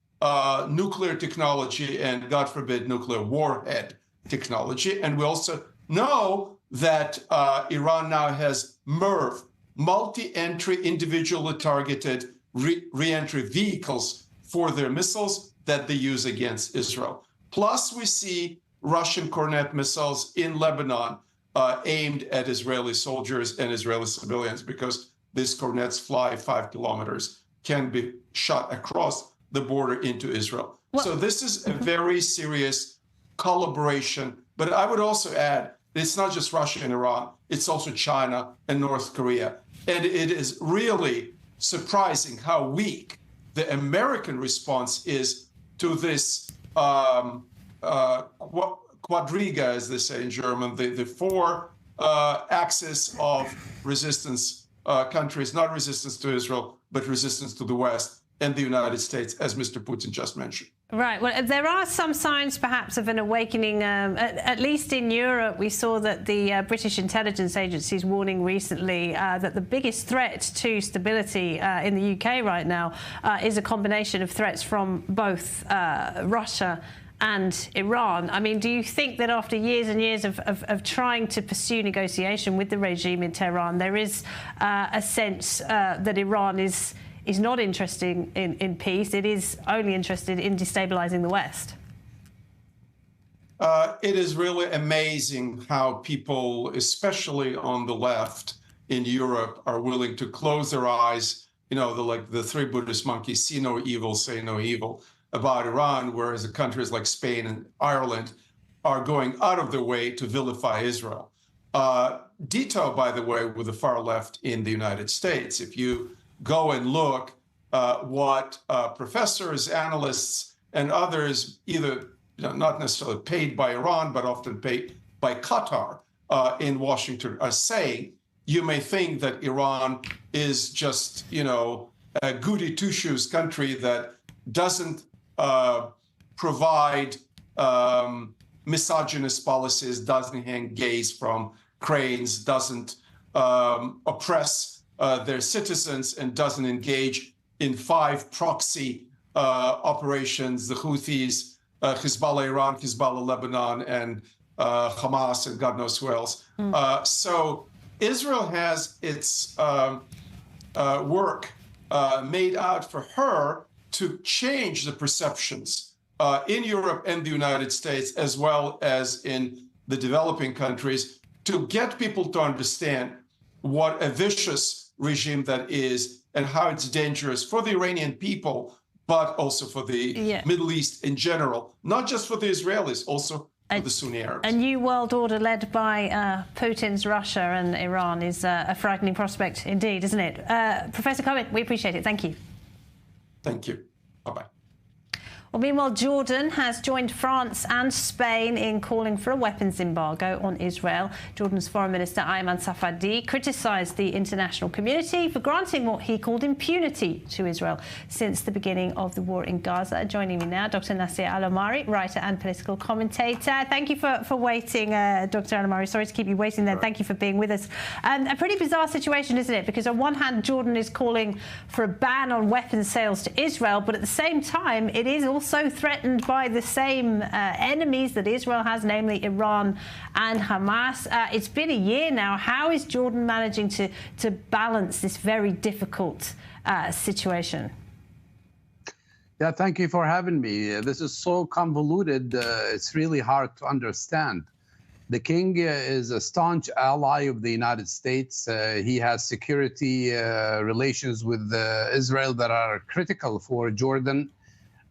Q: nuclear technology and, God forbid, nuclear warhead technology. And we also know that Iran now has MIRV, multi-entry, individually targeted re-entry vehicles for their missiles that they use against Israel. Plus, we see Russian Kornet missiles in Lebanon aimed at Israeli soldiers and Israeli civilians, because these Kornets fly 5 kilometers, can be shot across the border into Israel. Well, so this is a very serious collaboration. But I would also add, it's not just Russia and Iran, it's also China and North Korea. And it is really surprising how weak the American response is to this quadriga, as they say in German, the four axis of resistance countries, not resistance to Israel, but resistance to the West and the United States, as Mr. Putin just mentioned.
A: Right. Well, there are some signs, perhaps, of an awakening. At least in Europe, we saw that the British intelligence agencies warning recently that the biggest threat to stability in the UK right now is a combination of threats from both Russia and Iran. I mean, do you think that after years and years of trying to pursue negotiation with the regime in Tehran, there is a sense that Iran is not interested in peace, it is only interested in destabilizing the West?
Q: It is really amazing how people, especially on the left in Europe, are willing to close their eyes, like the three Buddhist monkeys, see no evil, say no evil, about Iran, whereas countries like Spain and Ireland are going out of their way to vilify Israel. Ditto, by the way, with the far left in the United States. If you go and look what professors, analysts, and others, either not necessarily paid by Iran, but often paid by Qatar in Washington, are saying, you may think that Iran is just, a goody two-shoes country that doesn't provide misogynist policies, doesn't hang gays from cranes, doesn't oppress their citizens, and doesn't engage in 5 proxy operations, the Houthis, Hezbollah Iran, Hezbollah Lebanon, and Hamas, and God knows who else. So Israel has its work made out for her to change the perceptions in Europe and the United States, as well as in the developing countries, to get people to understand what a vicious regime that is and how it's dangerous for the Iranian people, but also for the Middle East in general, not just for the Israelis, also for the Sunni Arabs. A
A: new world order led by Putin's Russia and Iran is a frightening prospect indeed, isn't it? Professor Cohen, we appreciate it. Thank you.
Q: Thank you. Bye-bye.
A: Well, meanwhile, Jordan has joined France and Spain in calling for a weapons embargo on Israel. Jordan's Foreign Minister Ayman Safadi criticised the international community for granting what he called impunity to Israel since the beginning of the war in Gaza. Joining me now, Dr. Nasser Al-Omari, writer and political commentator. Thank you for waiting, Dr. Al-Omari. Sorry to keep you waiting there. Thank you for being with us. A pretty bizarre situation, isn't it? Because on one hand, Jordan is calling for a ban on weapons sales to Israel, but at the same time, it is also threatened by the same enemies that Israel has, namely Iran and Hamas. It's been a year now. How is Jordan managing to balance this very difficult situation?
R: Yeah, thank you for having me. This is so convoluted, it's really hard to understand. The king is a staunch ally of the United States. He has security relations with Israel that are critical for Jordan.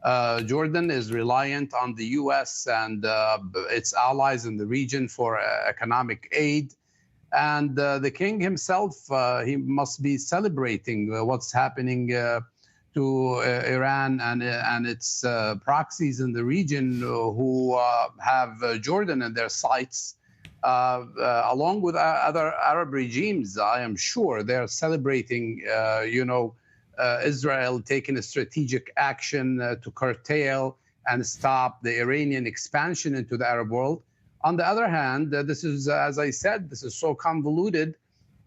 R: Jordan is reliant on the U.S. and its allies in the region for economic aid. And the king himself, he must be celebrating what's happening to Iran and its proxies in the region who have Jordan in their sights, along with other Arab regimes. I am sure they're celebrating, Israel taking a strategic action to curtail and stop the Iranian expansion into the Arab world. On the other hand, this is, as I said, this is so convoluted.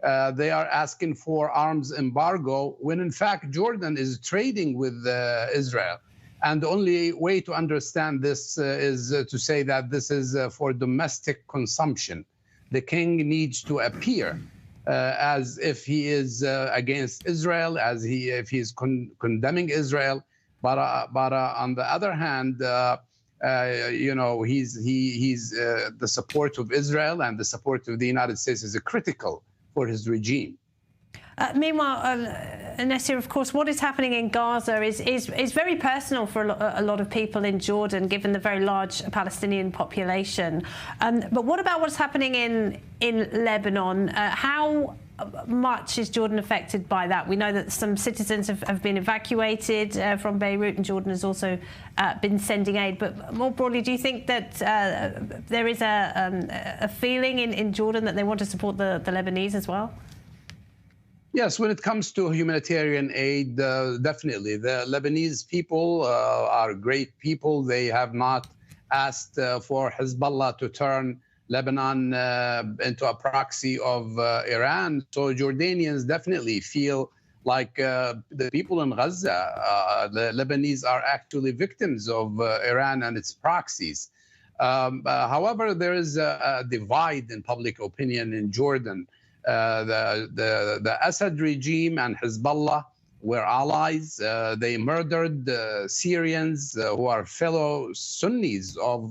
R: They are asking for arms embargo when, in fact, Jordan is trading with Israel. And the only way to understand this is to say that this is for domestic consumption. The king needs to appear as if he is against Israel, if he is condemning Israel. But on the other hand, he's the support of Israel and the support of the United States is critical for his regime.
A: Meanwhile, Nasir, of course, what is happening in Gaza is very personal for a lot of people in Jordan, given the very large Palestinian population. But what about what's happening in Lebanon? How much is Jordan affected by that? We know that some citizens have been evacuated from Beirut, and Jordan has also been sending aid. But more broadly, do you think that there is a feeling in Jordan that they want to support the Lebanese as well?
R: Yes, when it comes to humanitarian aid, definitely. The Lebanese people are great people. They have not asked for Hezbollah to turn Lebanon into a proxy of Iran. So Jordanians definitely feel like the people in Gaza, the Lebanese are actually victims of Iran and its proxies. However, there is a divide in public opinion in Jordan. The Assad regime and Hezbollah were allies. They murdered Syrians who are fellow Sunnis of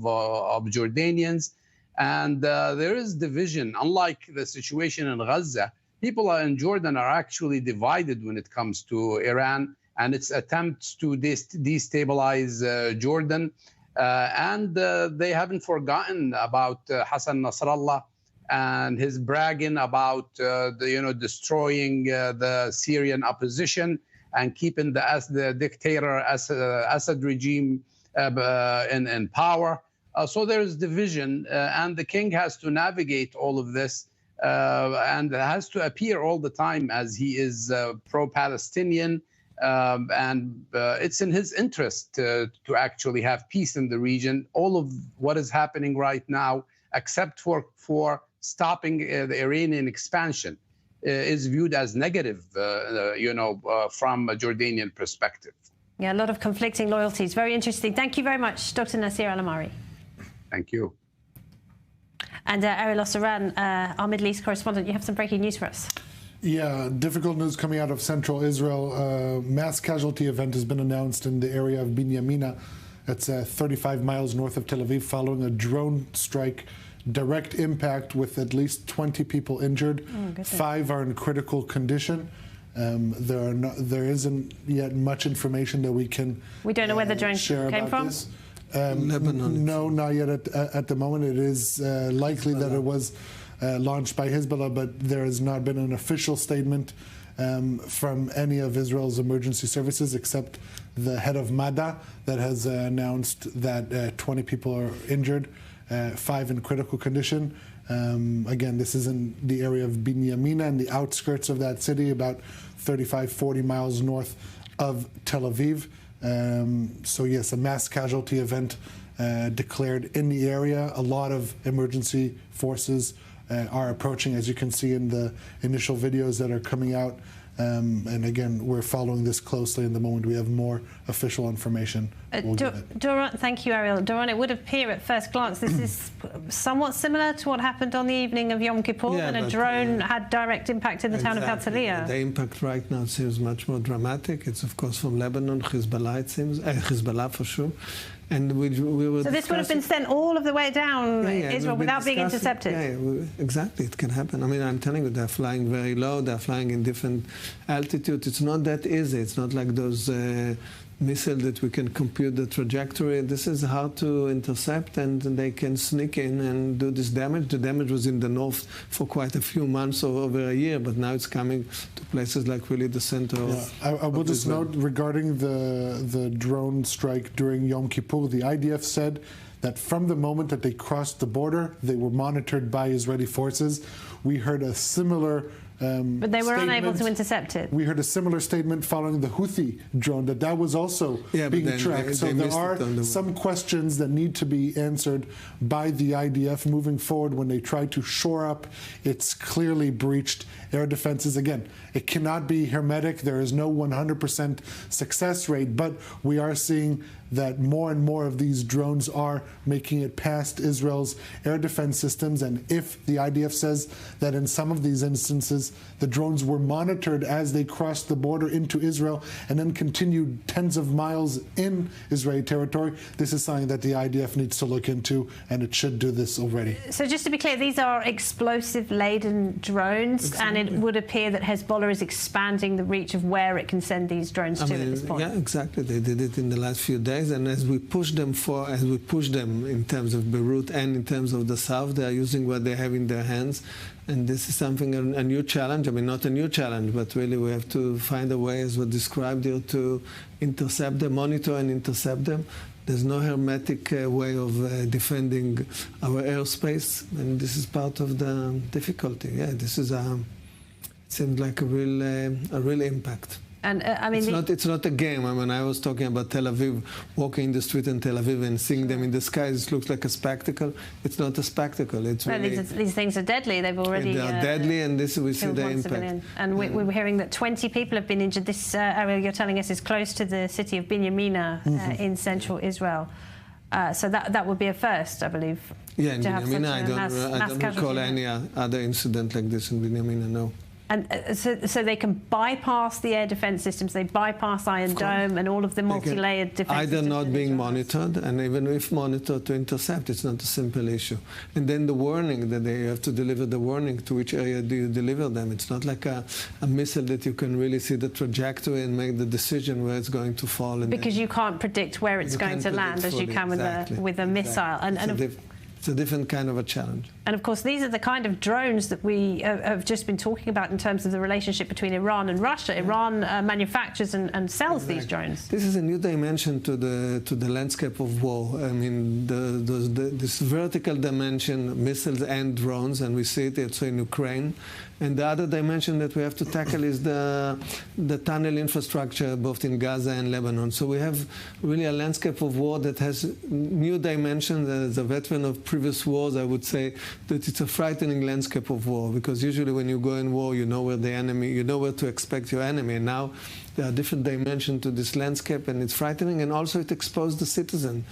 R: Jordanians. And there is division. Unlike the situation in Gaza, people in Jordan are actually divided when it comes to Iran and its attempts to destabilize Jordan. And they haven't forgotten about Hassan Nasrallah and his bragging about destroying the Syrian opposition and keeping the dictator Assad regime in power. So there is division, and the king has to navigate all of this and has to appear all the time as he is pro-Palestinian. And it's in his interest to actually have peace in the region. All of what is happening right now, except for stopping the Iranian expansion, is viewed as negative, from a Jordanian perspective.
A: Yeah, a lot of conflicting loyalties. Very interesting. Thank you very much, Dr. Nasir Al-Amari.
R: Thank you.
A: And Ariel Osseran, our Middle East correspondent, you have some breaking news for us.
B: Yeah, difficult news coming out of central Israel. Mass casualty event has been announced in the area of Binyamina. That's 35 miles north of Tel Aviv, following a drone strike. Direct impact with at least 20 people injured. 5 are in critical condition. There isn't yet much information that we can
A: We don't know where the drone came from?
B: This. Lebanon. No, not yet at the moment. It is likely that it was launched by Hezbollah, but there has not been an official statement from any of Israel's emergency services, except the head of MADA that has announced that 20 people are injured, 5 in critical condition. Again, this is in the area of Binyamina, in the outskirts of that city, about 35, 40 miles north of Tel Aviv. So yes, a mass casualty event declared in the area. A lot of emergency forces are approaching, as you can see in the initial videos that are coming out. And again, we're following this closely, and the moment we have more official information, we'll give it.
A: Doron, thank you, Ariel. Doron, it would appear at first glance this is somewhat similar to what happened on the evening of Yom Kippur, when a drone had direct impact in the town of Herzliya.
H: The impact right now seems much more dramatic. It's, of course, from Lebanon, Hezbollah, it seems, Hezbollah for sure. And we were
A: so this would have been sent all of the way down Israel without being intercepted?
H: Exactly, it can happen. I mean, I'm telling you, they're flying very low, they're flying in different altitudes. It's not that easy. It's not like those missiles that we can compute the trajectory. This is hard to intercept, and they can sneak in and do this damage. The damage was in the north for quite a few months or over a year, but now it's coming to places like really the center of
B: I will just note regarding the drone strike during Yom Kippur, the IDF said that from the moment that they crossed the border, they were monitored by Israeli forces. We heard a similar
A: but they were unable to intercept it.
B: We heard a similar statement following the Houthi drone that was also being tracked. So there are some questions that need to be answered by the IDF moving forward when they try to shore up its clearly breached air defenses. Again, it cannot be hermetic. There is no 100% success rate, but we are seeing that more and more of these drones are making it past Israel's air defense systems. And if the IDF says that in some of these instances, the drones were monitored as they crossed the border into Israel and then continued tens of miles in Israeli territory, this is something that the IDF needs to look into, and it should do this already.
A: So just to be clear, these are explosive-laden drones, and it would appear that Hezbollah is expanding the reach of where it can send these drones to at this point.
H: Yeah, exactly. They did it in the last few days, and as we push them in terms of Beirut and in terms of the south, they are using what they have in their hands. And this is something, a new challenge. I mean, not a new challenge, but really we have to find a way, as was described here, to intercept them, monitor and intercept them. There's no hermetic way of defending our airspace, and this is part of the difficulty. Yeah, this is it seems like a real impact.
A: And I mean,
H: it's not a game. I mean, I was talking about Tel Aviv, walking in the street in Tel Aviv and seeing them in the skies. It looks like a spectacle. It's not a spectacle. It's really,
A: these things are deadly. They've already
H: they are deadly, and this we see the impact.
A: And we were hearing that 20 people have been injured. This area you're telling us is close to the city of Binyamina in central Israel. So that would be a first, I believe.
H: Yeah, in Binyamina, I don't recall any other incident like this in Binyamina. No.
A: And so they can bypass the air defense systems, they bypass Iron Dome and all of the multi-layered defense systems.
H: Either not being monitored, and even if monitored, to intercept. It's not a simple issue. And then the warning, that they have to deliver the warning, to which area do you deliver them. It's not like a missile that you can really see the trajectory and make the decision where it's going to fall. And
A: because you can't predict where it's going to land as you can with a missile.
H: It's a different kind of a challenge.
A: And of course, these are the kind of drones that we have just been talking about in terms of the relationship between Iran and Russia. Iran manufactures and sells these drones.
H: This is a new dimension to the landscape of war. I mean, this vertical dimension, missiles and drones, and we see it also in Ukraine. And the other dimension that we have to tackle is the tunnel infrastructure, both in Gaza and Lebanon. So we have really a landscape of war that has new dimensions. As a veteran of previous wars, I would say that it's a frightening landscape of war, because usually when you go in war, you know where the enemy, you know where to expect your enemy. And now there are different dimensions to this landscape, and it's frightening, and also it exposes the citizen.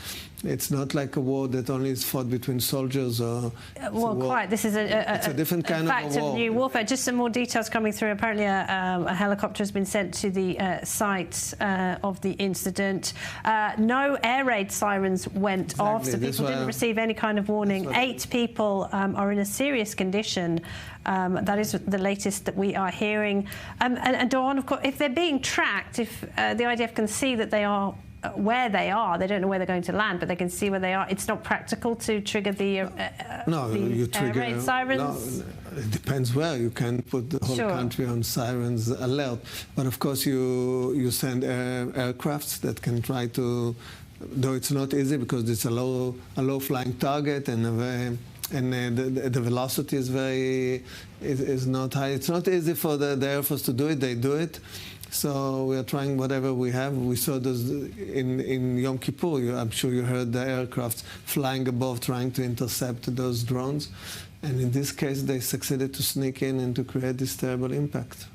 H: It's not like a war that only is fought between soldiers or...
A: Well, quite. This is
H: a different kind of war.
A: New warfare. Just some more details coming through. Apparently a helicopter has been sent to the site of the incident. No air raid sirens went off, so people didn't receive any kind of warning. 8 people are in a serious condition. That is the latest that we are hearing. And Dawn, of course, if they're being tracked, if the IDF can see that they are where they are, they don't know where they're going to land, but they can see where they are. It's not practical to trigger the air raid sirens?
H: No, it depends where. You can put the whole country on sirens alert. But of course you send aircrafts that can try to, though it's not easy because it's a low flying target, and the velocity is not high. It's not easy for the Air Force to do it. They do it. So we are trying whatever we have. We saw those in Yom Kippur. I'm sure you heard the aircraft flying above trying to intercept those drones. And in this case, they succeeded to sneak in and to create this terrible impact.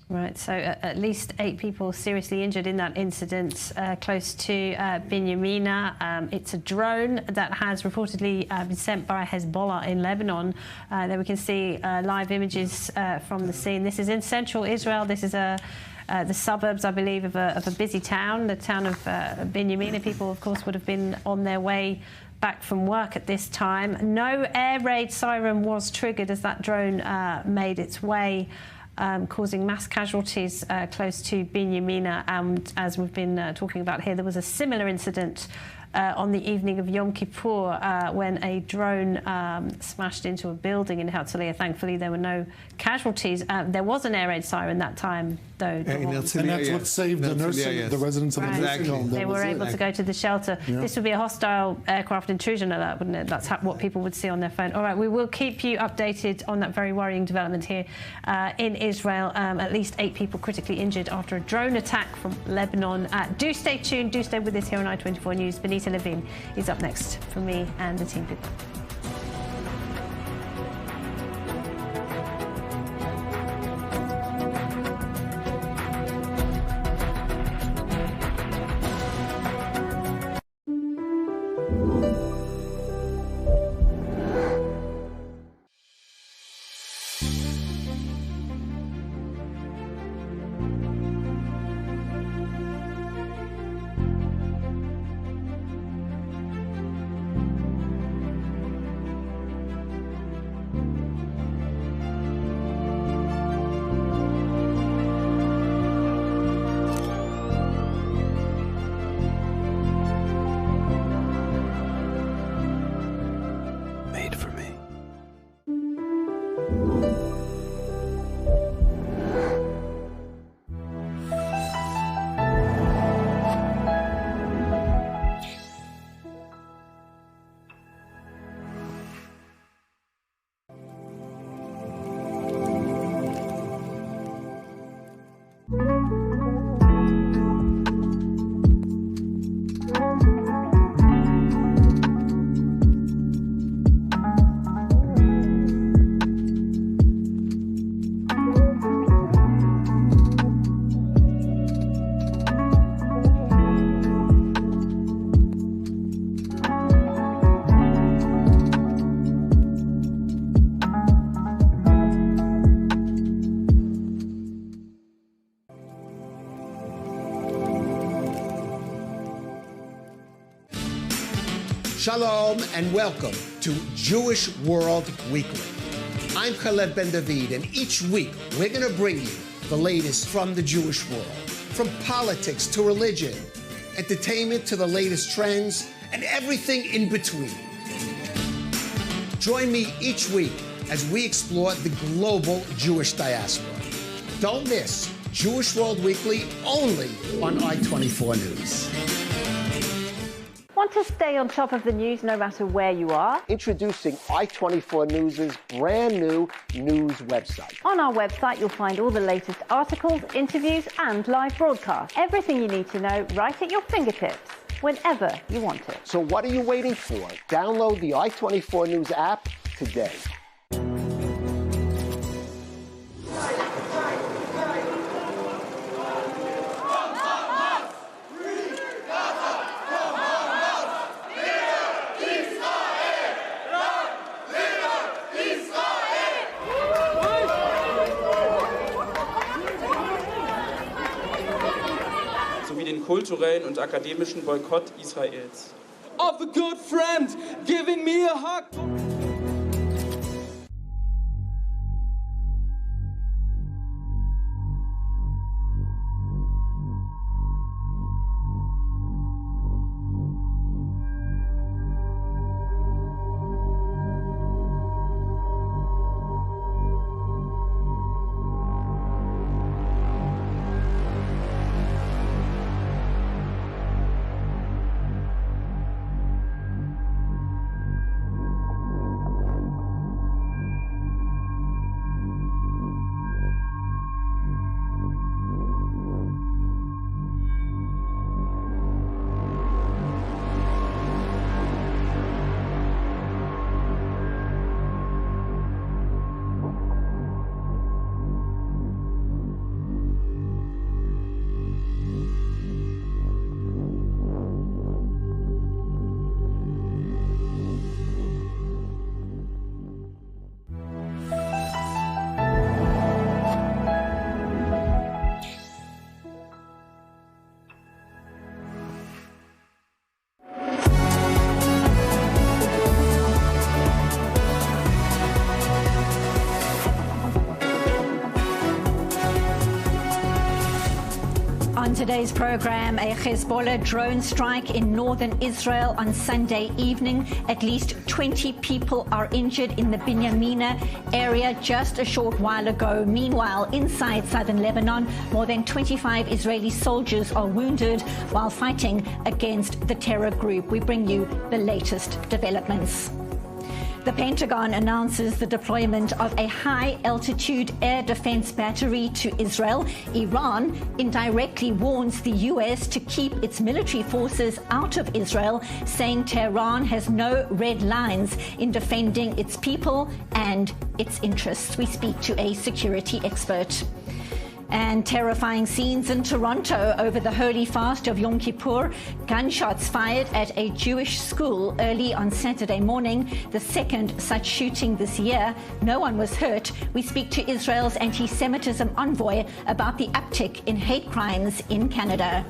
A: Right, so at least 8 people seriously injured in that incident close to Binyamina. It's a drone that has reportedly been sent by Hezbollah in Lebanon. There we can see live images from the scene. This is in central Israel. This is the suburbs, I believe, of a busy town, the town of Binyamina. People, of course, would have been on their way back from work at this time. No air raid siren was triggered as that drone made its way, causing mass casualties close to Binyamina. And as we've been talking about here, there was a similar incident on the evening of Yom Kippur when a drone smashed into a building in Herzliya. Thankfully, there were no casualties. There was an air raid siren that time, though.
S: And that's what saved the nursing, the residents of the nursing home.
A: They were able to go to the shelter. Yeah. This would be a hostile aircraft intrusion alert, wouldn't it? That's what people would see on their phone. All right, we will keep you updated on that very worrying development here in Israel. At least 8 people critically injured after a drone attack from Lebanon. Do stay tuned. Do stay with us here on I24 News. Benita Levine is up next from me and the team. Goodbye.
T: Shalom and welcome to Jewish World Weekly. I'm Caleb Ben David, and each week we're going to bring you the latest from the Jewish world, from politics to religion, entertainment to the latest trends, and everything in between. Join me each week as we explore the global Jewish diaspora. Don't miss Jewish World Weekly only on I24 News.
U: Want to stay on top of the news no matter where you are?
V: Introducing I24 News' brand new news website.
U: On our website, you'll find all the latest articles, interviews, and live broadcasts. Everything you need to know right at your fingertips, whenever you want it.
V: So what are you waiting for? Download the I24 News app today.
W: Kulturellen und akademischen Boykott Israels. Of a good friend giving me a hug.
C: today's program, a Hezbollah drone strike in northern Israel on Sunday evening. At least 20 people are injured in the Binyamina area just a short while ago. Meanwhile, inside southern Lebanon, more than 25 Israeli soldiers are wounded while fighting against the terror group. We bring you the latest developments. The Pentagon announces the deployment of a high-altitude air defense battery to Israel. Iran indirectly warns the U.S. to keep its military forces out of Israel, saying Tehran has no red lines in defending its people and its interests. We speak to a security expert. And terrifying scenes in Toronto over the holy fast of Yom Kippur. Gunshots fired at a Jewish school early on Saturday morning, the second such shooting this year. No one was hurt. We speak to Israel's anti-Semitism envoy about the uptick in hate crimes in Canada.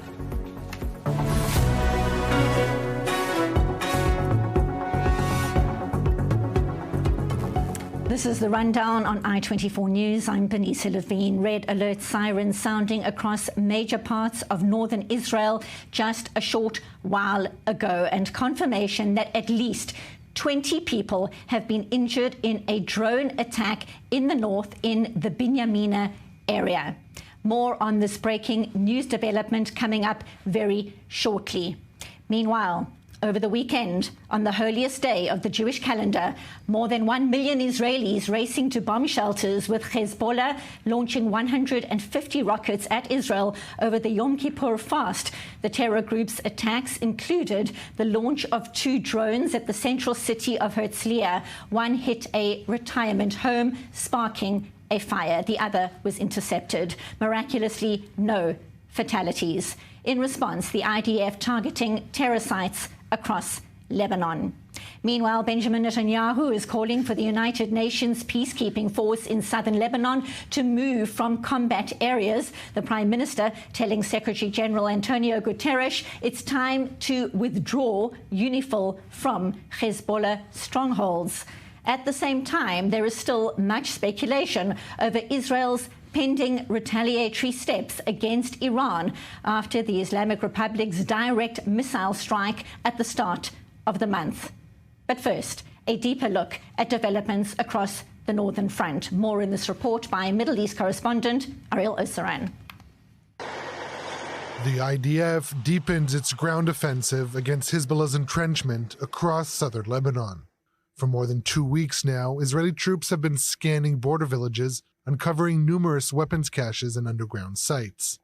C: This is the rundown on I-24 News. I'm Binyamina Levine. Red alert sirens sounding across major parts of northern Israel just a short while ago, and confirmation that at least 20 people have been injured in a drone attack in the north in the Binyamina area. More on this breaking news development coming up very shortly. Meanwhile, over the weekend, on the holiest day of the Jewish calendar, more than 1 million Israelis racing to bomb shelters, with Hezbollah launching 150 rockets at Israel over the Yom Kippur fast. The terror group's attacks included the launch of 2 drones at the central city of Herzliya. One hit a retirement home, sparking a fire. The other was intercepted. Miraculously, no fatalities. In response, the IDF targeting terror sites across Lebanon. Meanwhile, Benjamin Netanyahu is calling for the United Nations peacekeeping force in southern Lebanon to move from combat areas. The Prime Minister telling Secretary General Antonio Guterres it's time to withdraw UNIFIL from Hezbollah strongholds. At the same time, there is still much speculation over Israel's pending retaliatory steps against Iran after the Islamic Republic's direct missile strike at the start of the month. But first, a deeper look at developments across the Northern Front. More in this report by Middle East correspondent Ariel Osaran.
B: The IDF deepens its ground offensive against Hezbollah's entrenchment across southern Lebanon. For more than 2 weeks now, Israeli troops have been scanning border villages, uncovering numerous weapons caches and underground sites.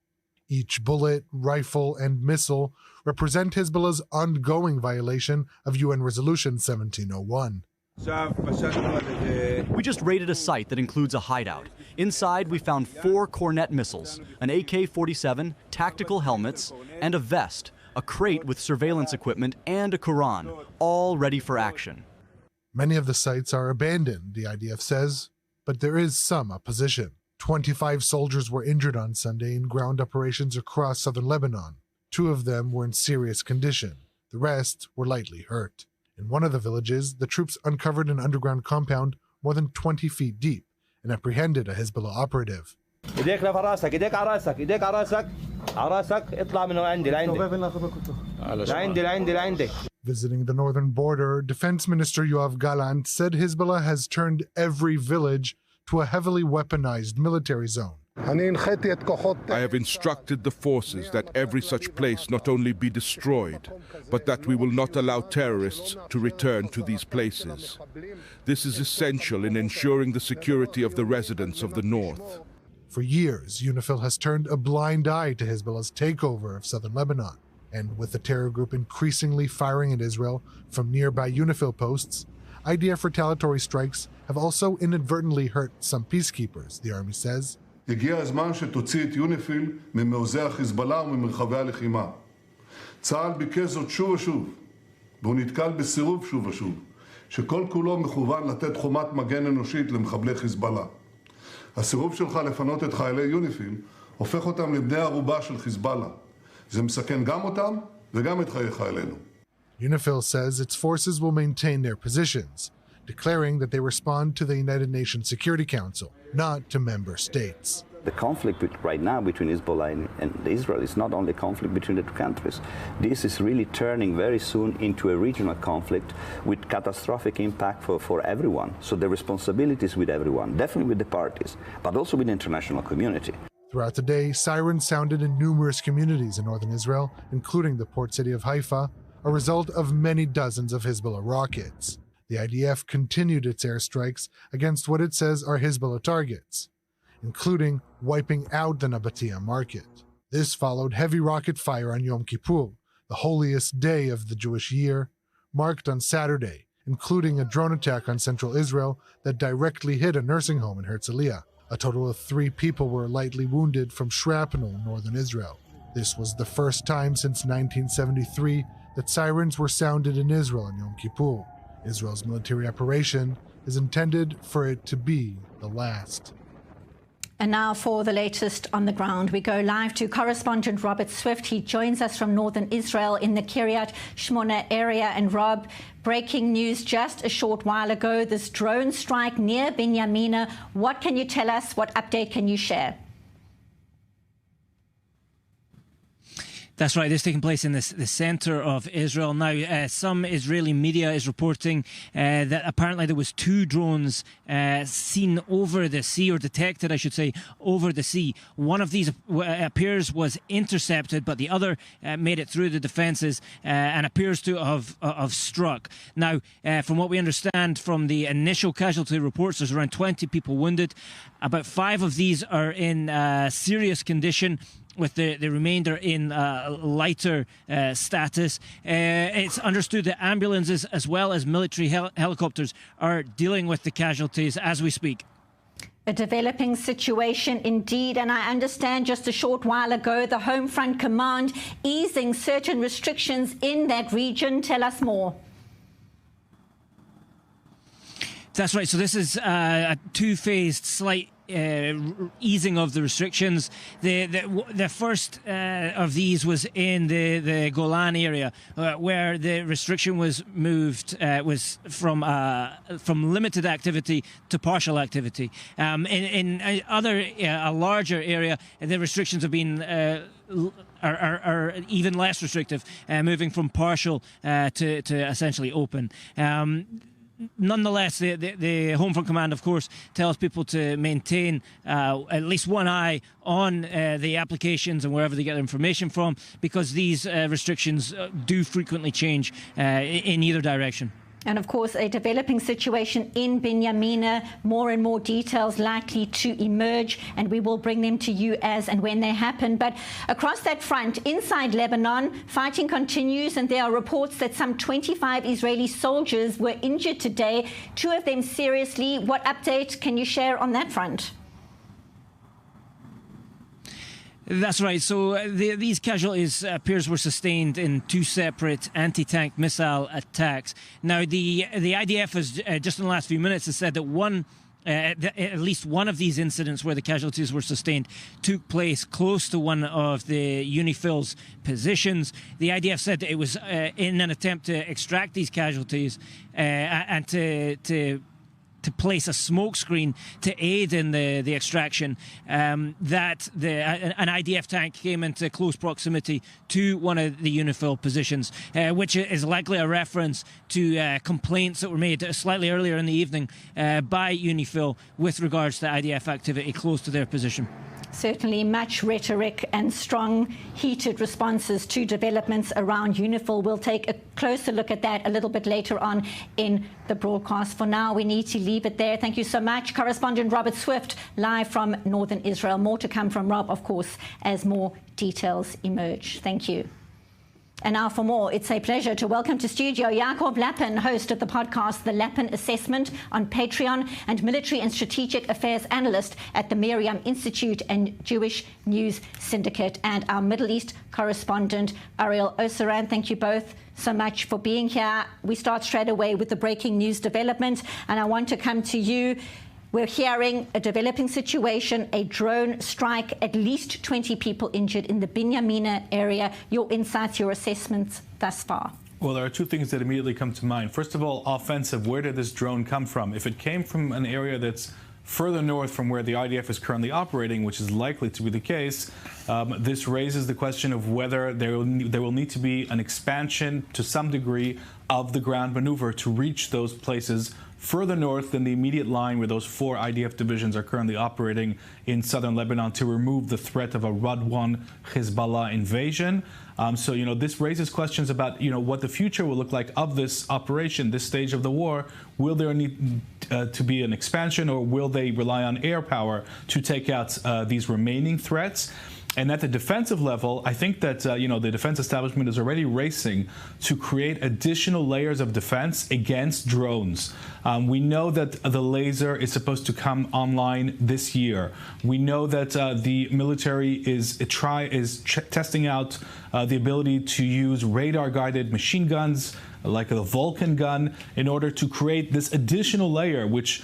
B: Each bullet, rifle, and missile represent Hezbollah's ongoing violation of UN Resolution 1701.
D: We just raided a site that includes a hideout. Inside, we found 4 Cornet missiles, an AK-47, tactical helmets, and a vest, a crate with surveillance equipment, and a Quran, all ready for action.
B: Many of the sites are abandoned, the IDF says, but there is some opposition. 25 soldiers were injured on Sunday in ground operations across southern Lebanon. 2 of them were in serious condition. The rest were lightly hurt. In one of the villages, the troops uncovered an underground compound more than 20 feet deep and apprehended a Hezbollah operative. Visiting the northern border, Defense Minister Yoav Gallant said Hezbollah has turned every village to a heavily weaponized military zone.
E: I have instructed the forces that every such place not only be destroyed, but that we will not allow terrorists to return to these places. This is essential in ensuring the security of the residents of the north.
B: For years, UNIFIL has turned a blind eye to Hezbollah's takeover of southern Lebanon. And with the terror group increasingly firing at Israel from nearby UNIFIL posts, IDF retaliatory strikes have also inadvertently hurt some peacekeepers, the army says.
X: הגיע הזמן שתוציא את יוניפיל ממעוזי החיזבאללה וממרחבי הלחימה. צה"ל ביקש זאת שוב ושוב, והוא נתקל בסירוב שוב ושוב, שכל כולו מכוון לתת חומת מגן אנושית למחבלי חיזבאללה. הסירוב שלך לפנות את חיילי יוניפיל הופך אותם לבני ערובה של חיזבאללה. זה מסכן גם אותם וגם את חיי חיילינו.
B: UNIFIL says its forces will maintain their positions, declaring that they respond to the United Nations Security Council, not to member states.
F: The conflict right now between Hezbollah and Israel is not only a conflict between the two countries. This is really turning very soon into a regional conflict with catastrophic impact for everyone. So the responsibility is with everyone, definitely with the parties, but also with the international community.
B: Throughout the day, sirens sounded in numerous communities in northern Israel, including the port city of Haifa, a result of many dozens of Hezbollah rockets. The IDF continued its airstrikes against what it says are Hezbollah targets, including wiping out the Nabatea market. This followed heavy rocket fire on Yom Kippur, the holiest day of the Jewish year, marked on Saturday, including a drone attack on central Israel that directly hit a nursing home in Herzliya. A total of 3 people were lightly wounded from shrapnel in northern Israel. This was the first time since 1973 that sirens were sounded in Israel on Yom Kippur. Israel's military operation is intended for it to be the last.
C: And now for the latest on the ground, we go live to correspondent Robert Swift. He joins us from northern Israel in the Kiryat Shmona area. And Rob, breaking news just a short while ago, this drone strike near Binyamina. What can you tell us? What update can you share?
G: That's right. This is taking place in the centre of Israel. Now, some Israeli media is reporting that apparently there was 2 drones seen over the sea, or detected, I should say, over the sea. One of these appears was intercepted, but the other made it through the defences and appears to have struck. Now, from what we understand from the initial casualty reports, there's around 20 people wounded. About 5 of these are in serious condition, with the remainder in lighter status. It's understood that ambulances as well as military helicopters are dealing with the casualties as we speak.
C: A developing situation indeed, and I understand just a short while ago the Home Front Command easing certain restrictions in that region. Tell us more.
G: That's right. So this is a 2-phased slight easing of the restrictions. The first of these was in the Golan area, where the restriction was moved was from limited activity to partial activity. In a larger area, the restrictions have been are even less restrictive, moving from partial to essentially open. Nonetheless, the Home Front Command, of course, tells people to maintain at least one eye on the applications and wherever they get their information from, because these restrictions do frequently change in either direction.
C: And of course, a developing situation in Binyamina, more and more details likely to emerge, and we will bring them to you as and when they happen. But across that front, inside Lebanon, fighting continues, and there are reports that some 25 Israeli soldiers were injured today, 2 of them seriously. What update can you share on that front?
G: That's right. So these casualties appears were sustained in 2 separate anti-tank missile attacks. Now, the IDF has just in the last few minutes has said that at least one of these incidents where the casualties were sustained took place close to one of the UNIFIL's positions. The IDF said that it was in an attempt to extract these casualties and to place a smokescreen to aid in the extraction, that an IDF tank came into close proximity to one of the UNIFIL positions, which is likely a reference to complaints that were made slightly earlier in the evening by UNIFIL with regards to IDF activity close to their position.
C: Certainly much rhetoric and strong, heated responses to developments around UNIFIL. We'll take a closer look at that a little bit later on in the broadcast. For now, we need to leave it there. Thank you so much. Correspondent Robert Swift, live from northern Israel. More to come from Rob, of course, as more details emerge. Thank you. And now for more, it's a pleasure to welcome to studio Yaakov Lapin, host of the podcast The Lapin Assessment on Patreon, and military and strategic affairs analyst at the Miriam Institute and Jewish News Syndicate, and our Middle East correspondent Ariel Oseran. Thank you both so much for being here. We start straight away with the breaking news development, and I want to come to you. We're hearing a developing situation, a drone strike, at least 20 people injured in the Binyamina area. Your insights, your assessments thus far?
J: Well, there are 2 things that immediately come to mind. First of all, offensive. Where did this drone come from? If it came from an area that's
I: further north from where the IDF is currently operating, which is likely to be the case, this raises the question of whether there will need to be an expansion to some degree of the ground maneuver to reach those places further north than the immediate line where those 4 IDF divisions are currently operating in southern Lebanon to remove the threat of a Radwan Hezbollah invasion. So, this raises questions about, what the future will look like of this operation, this stage of the war. Will there need to be an expansion, or will they rely on air power to take out these remaining threats? And at the defensive level, I think that, the defense establishment is already racing to create additional layers of defense against drones. We know that the laser is supposed to come online this year. We know that the military is testing out the ability to use radar-guided machine guns, like the Vulcan gun, in order to create this additional layer, which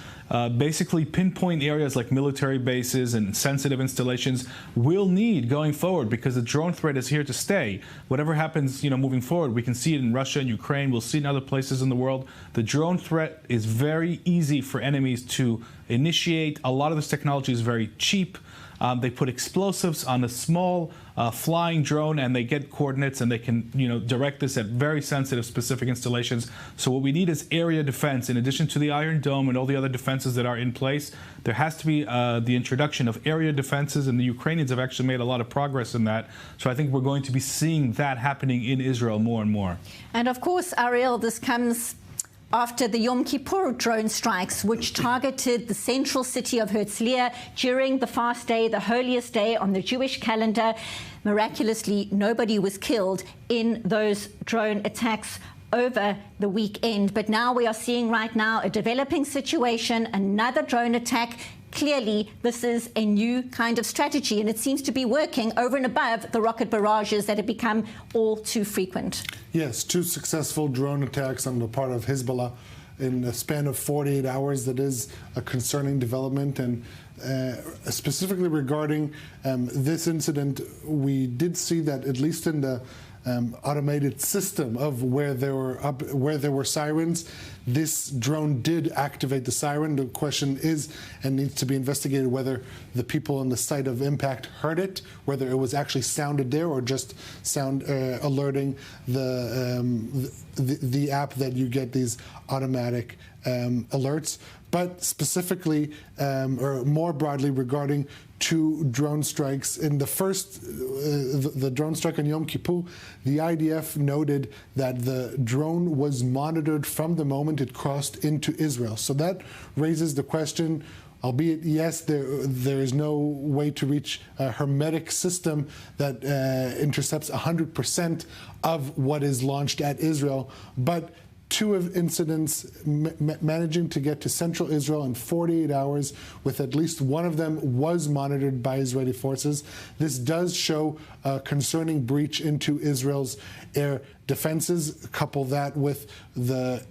I: basically pinpoint areas like military bases and sensitive installations will need going forward, because the drone threat is here to stay. Whatever happens, moving forward, we can see it in Russia and Ukraine. We'll see it in other places in the world. The drone threat is very easy for enemies to initiate. A lot of this technology is very cheap. They put explosives on a small flying drone, and they get coordinates, and they can, direct this at very sensitive, specific installations. So what we need is area defense. In addition to the Iron Dome and all the other defenses that are in place, there has to be the introduction of area defenses, and the Ukrainians have actually made a lot of progress in that. So I think we're going to be seeing that happening in Israel more and more.
C: And of course, Ariel, this comes after the Yom Kippur drone strikes, which targeted the central city of Herzliya during the fast day, the holiest day on the Jewish calendar. Miraculously, nobody was killed in those drone attacks over the weekend. But now we are seeing right now a developing situation, another drone attack. Clearly, this is a new kind of strategy, and it seems to be working over and above the rocket barrages that have become all too frequent.
S: Yes, 2 successful drone attacks on the part of Hezbollah in a span of 48 hours. That is a concerning development. And specifically regarding this incident, we did see that, at least in the automated system of where there were sirens, this drone did activate the siren. The question is, and needs to be investigated, whether the people on the site of impact heard it, whether it was actually sounded there, or just sound alerting the app that you get these automatic alerts. But specifically, or more broadly, regarding 2 drone strikes. In the first, the drone strike on Yom Kippur, the IDF noted that the drone was monitored from the moment it crossed into Israel. So that raises the question, albeit, yes, there is no way to reach a hermetic system that intercepts 100% of what is launched at Israel, but 2 of incidents managing to get to central Israel in 48 hours, with at least one of them was monitored by Israeli forces. This does show a concerning breach into Israel's air defenses. Couple that with the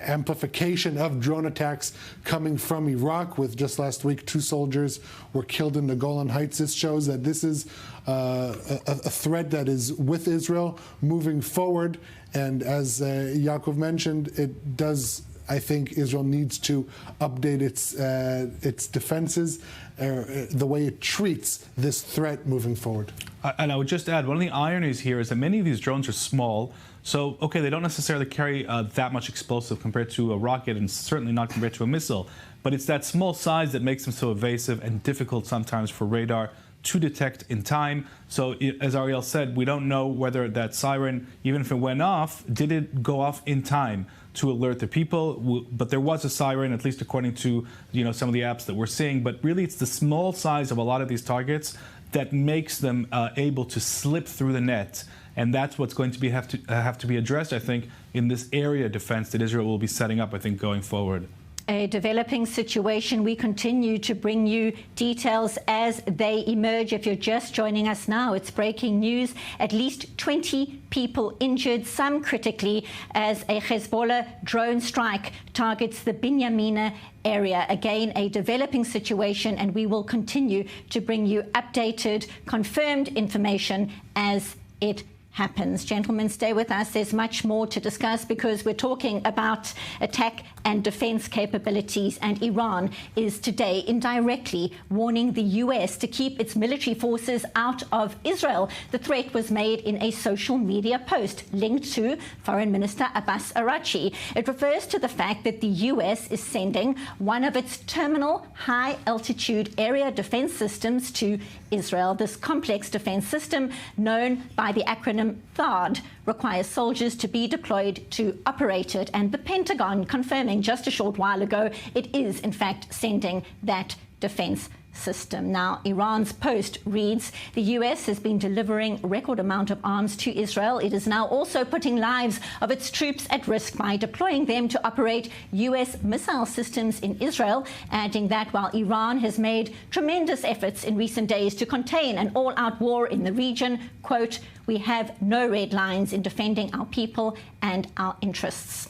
S: amplification of drone attacks coming from Iraq, with just last week 2 soldiers were killed in the Golan Heights. This shows that this is a threat that is with Israel moving forward. And as Yaakov mentioned, it does, I think, Israel needs to update its defenses, the way it treats this threat moving forward.
I: And I would just add, one of the ironies here is that many of these drones are small. So, okay, they don't necessarily carry that much explosive compared to a rocket, and certainly not compared to a missile. But it's that small size that makes them so evasive and difficult sometimes for radar to detect in time. So, as Ariel said, we don't know whether that siren, even if it went off, did it go off in time to alert the people? But there was a siren, at least according to some of the apps that we're seeing. But really, it's the small size of a lot of these targets that makes them able to slip through the net. And that's what's going to have to be addressed, I think, in this area defense that Israel will be setting up, I think, going forward.
C: A developing situation. We continue to bring you details as they emerge. If you're just joining us now, it's breaking news. At least 20 people injured, some critically, as a Hezbollah drone strike targets the Binyamina area. Again, a developing situation, and we will continue to bring you updated, confirmed information as it happens. Gentlemen, stay with us. There's much more to discuss because we're talking about attack and defense capabilities, and Iran is today indirectly warning the US to keep its military forces out of Israel. The threat was made in a social media post linked to Foreign Minister Abbas Araghchi. It refers to the fact that the US is sending one of its terminal high-altitude area defense systems to Israel. This complex defense system, known by the acronym THAAD, requires soldiers to be deployed to operate it, and the Pentagon confirming just a short while ago it is in fact sending that defense system. Now, Iran's post reads, the US has been delivering a record amount of arms to Israel. It is now also putting lives of its troops at risk by deploying them to operate US missile systems in Israel, adding that while Iran has made tremendous efforts in recent days to contain an all-out war in the region, quote, we have no red lines in defending our people and our interests.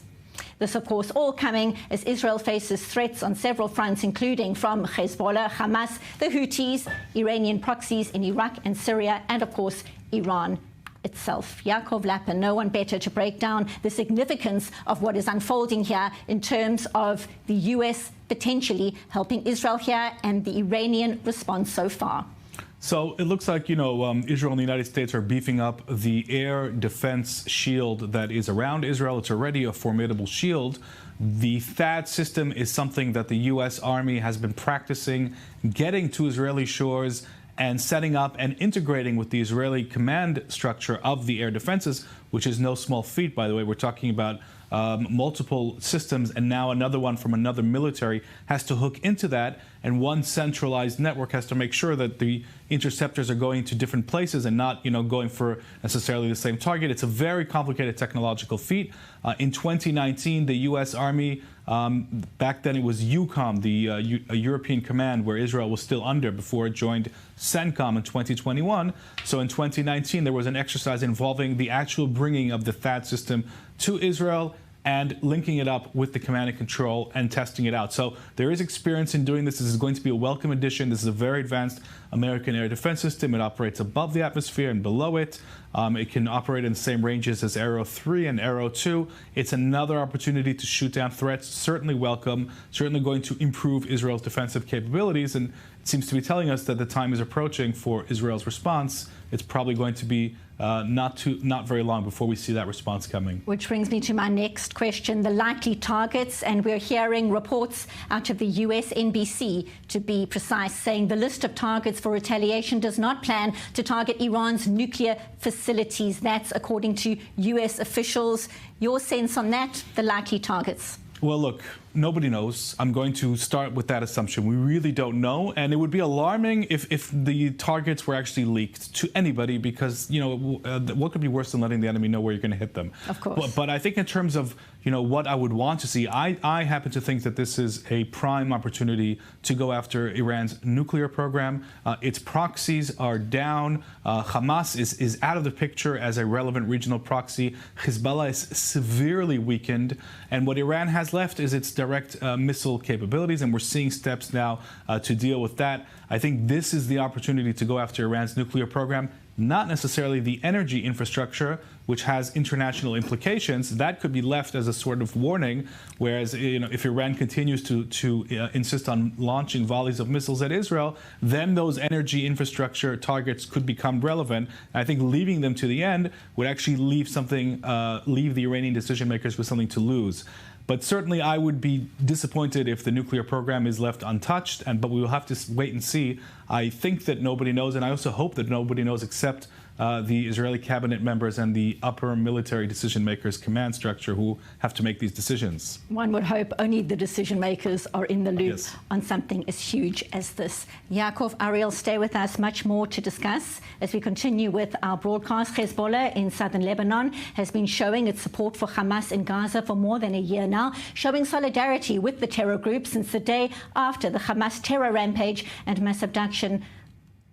C: This, of course, all coming as Israel faces threats on several fronts, including from Hezbollah, Hamas, the Houthis, Iranian proxies in Iraq and Syria, and, of course, Iran itself. Yaakov Lapin, no one better to break down the significance of what is unfolding here in terms of the US potentially helping Israel here and the Iranian response so far.
I: So it looks like, Israel and the United States are beefing up the air defense shield that is around Israel. It's already a formidable shield. The THAAD system is something that the U.S. Army has been practicing getting to Israeli shores and setting up and integrating with the Israeli command structure of the air defenses, which is no small feat, by the way. We're talking about multiple systems, and now another one from another military has to hook into that, and one centralized network has to make sure that the interceptors are going to different places and not, going for necessarily the same target. It's a very complicated technological feat. In 2019, the U.S. Army, back then it was EUCOM, the European command where Israel was still under before it joined CENTCOM in 2021. So in 2019, there was an exercise involving the actual bringing of the THAAD system to Israel and linking it up with the command and control and testing it out. So there is experience in doing this. This is going to be a welcome addition. This is a very advanced American air defense system. It operates above the atmosphere and below it. It can operate in the same ranges as Arrow 3 and Arrow 2. It's another opportunity to shoot down threats. Certainly welcome. Certainly going to improve Israel's defensive capabilities. And it seems to be telling us that the time is approaching for Israel's response. It's probably going to be not very long before we see that response coming.
C: Which brings me to my next question, the likely targets. And we're hearing reports out of the US NBC, to be precise, saying the list of targets for retaliation does not plan to target Iran's nuclear facilities. That's according to US officials. Your sense on that, the likely targets?
I: Well, look, nobody knows. I'm going to start with that assumption. We really don't know. And it would be alarming if the targets were actually leaked to anybody, because, what could be worse than letting the enemy know where you're going to hit them? Of course. But I think in terms of, what I would want to see, I happen to think that this is a prime opportunity to go after Iran's nuclear program. Its proxies are down. Hamas is out of the picture as a relevant regional proxy. Hezbollah is severely weakened. And what Iran has left is its direct missile capabilities, and we're seeing steps now to deal with that. I think this is the opportunity to go after Iran's nuclear program, not necessarily the energy infrastructure, which has international implications. That could be left as a sort of warning, whereas if Iran continues to insist on launching volleys of missiles at Israel, then those energy infrastructure targets could become relevant. And I think leaving them to the end would actually leave the Iranian decision makers with something to lose. But certainly I would be disappointed if the nuclear program is left untouched, but we will have to wait and see. I think that nobody knows, and I also hope that nobody knows except the Israeli cabinet members and the upper military decision makers command structure who have to make these decisions.
C: One would hope only the decision makers are in the loop on something as huge as this. Yaakov, Ariel, stay with us. Much more to discuss as we continue with our broadcast. Hezbollah in southern Lebanon has been showing its support for Hamas in Gaza for more than a year now, showing solidarity with the terror group since the day after the Hamas terror rampage and mass abduction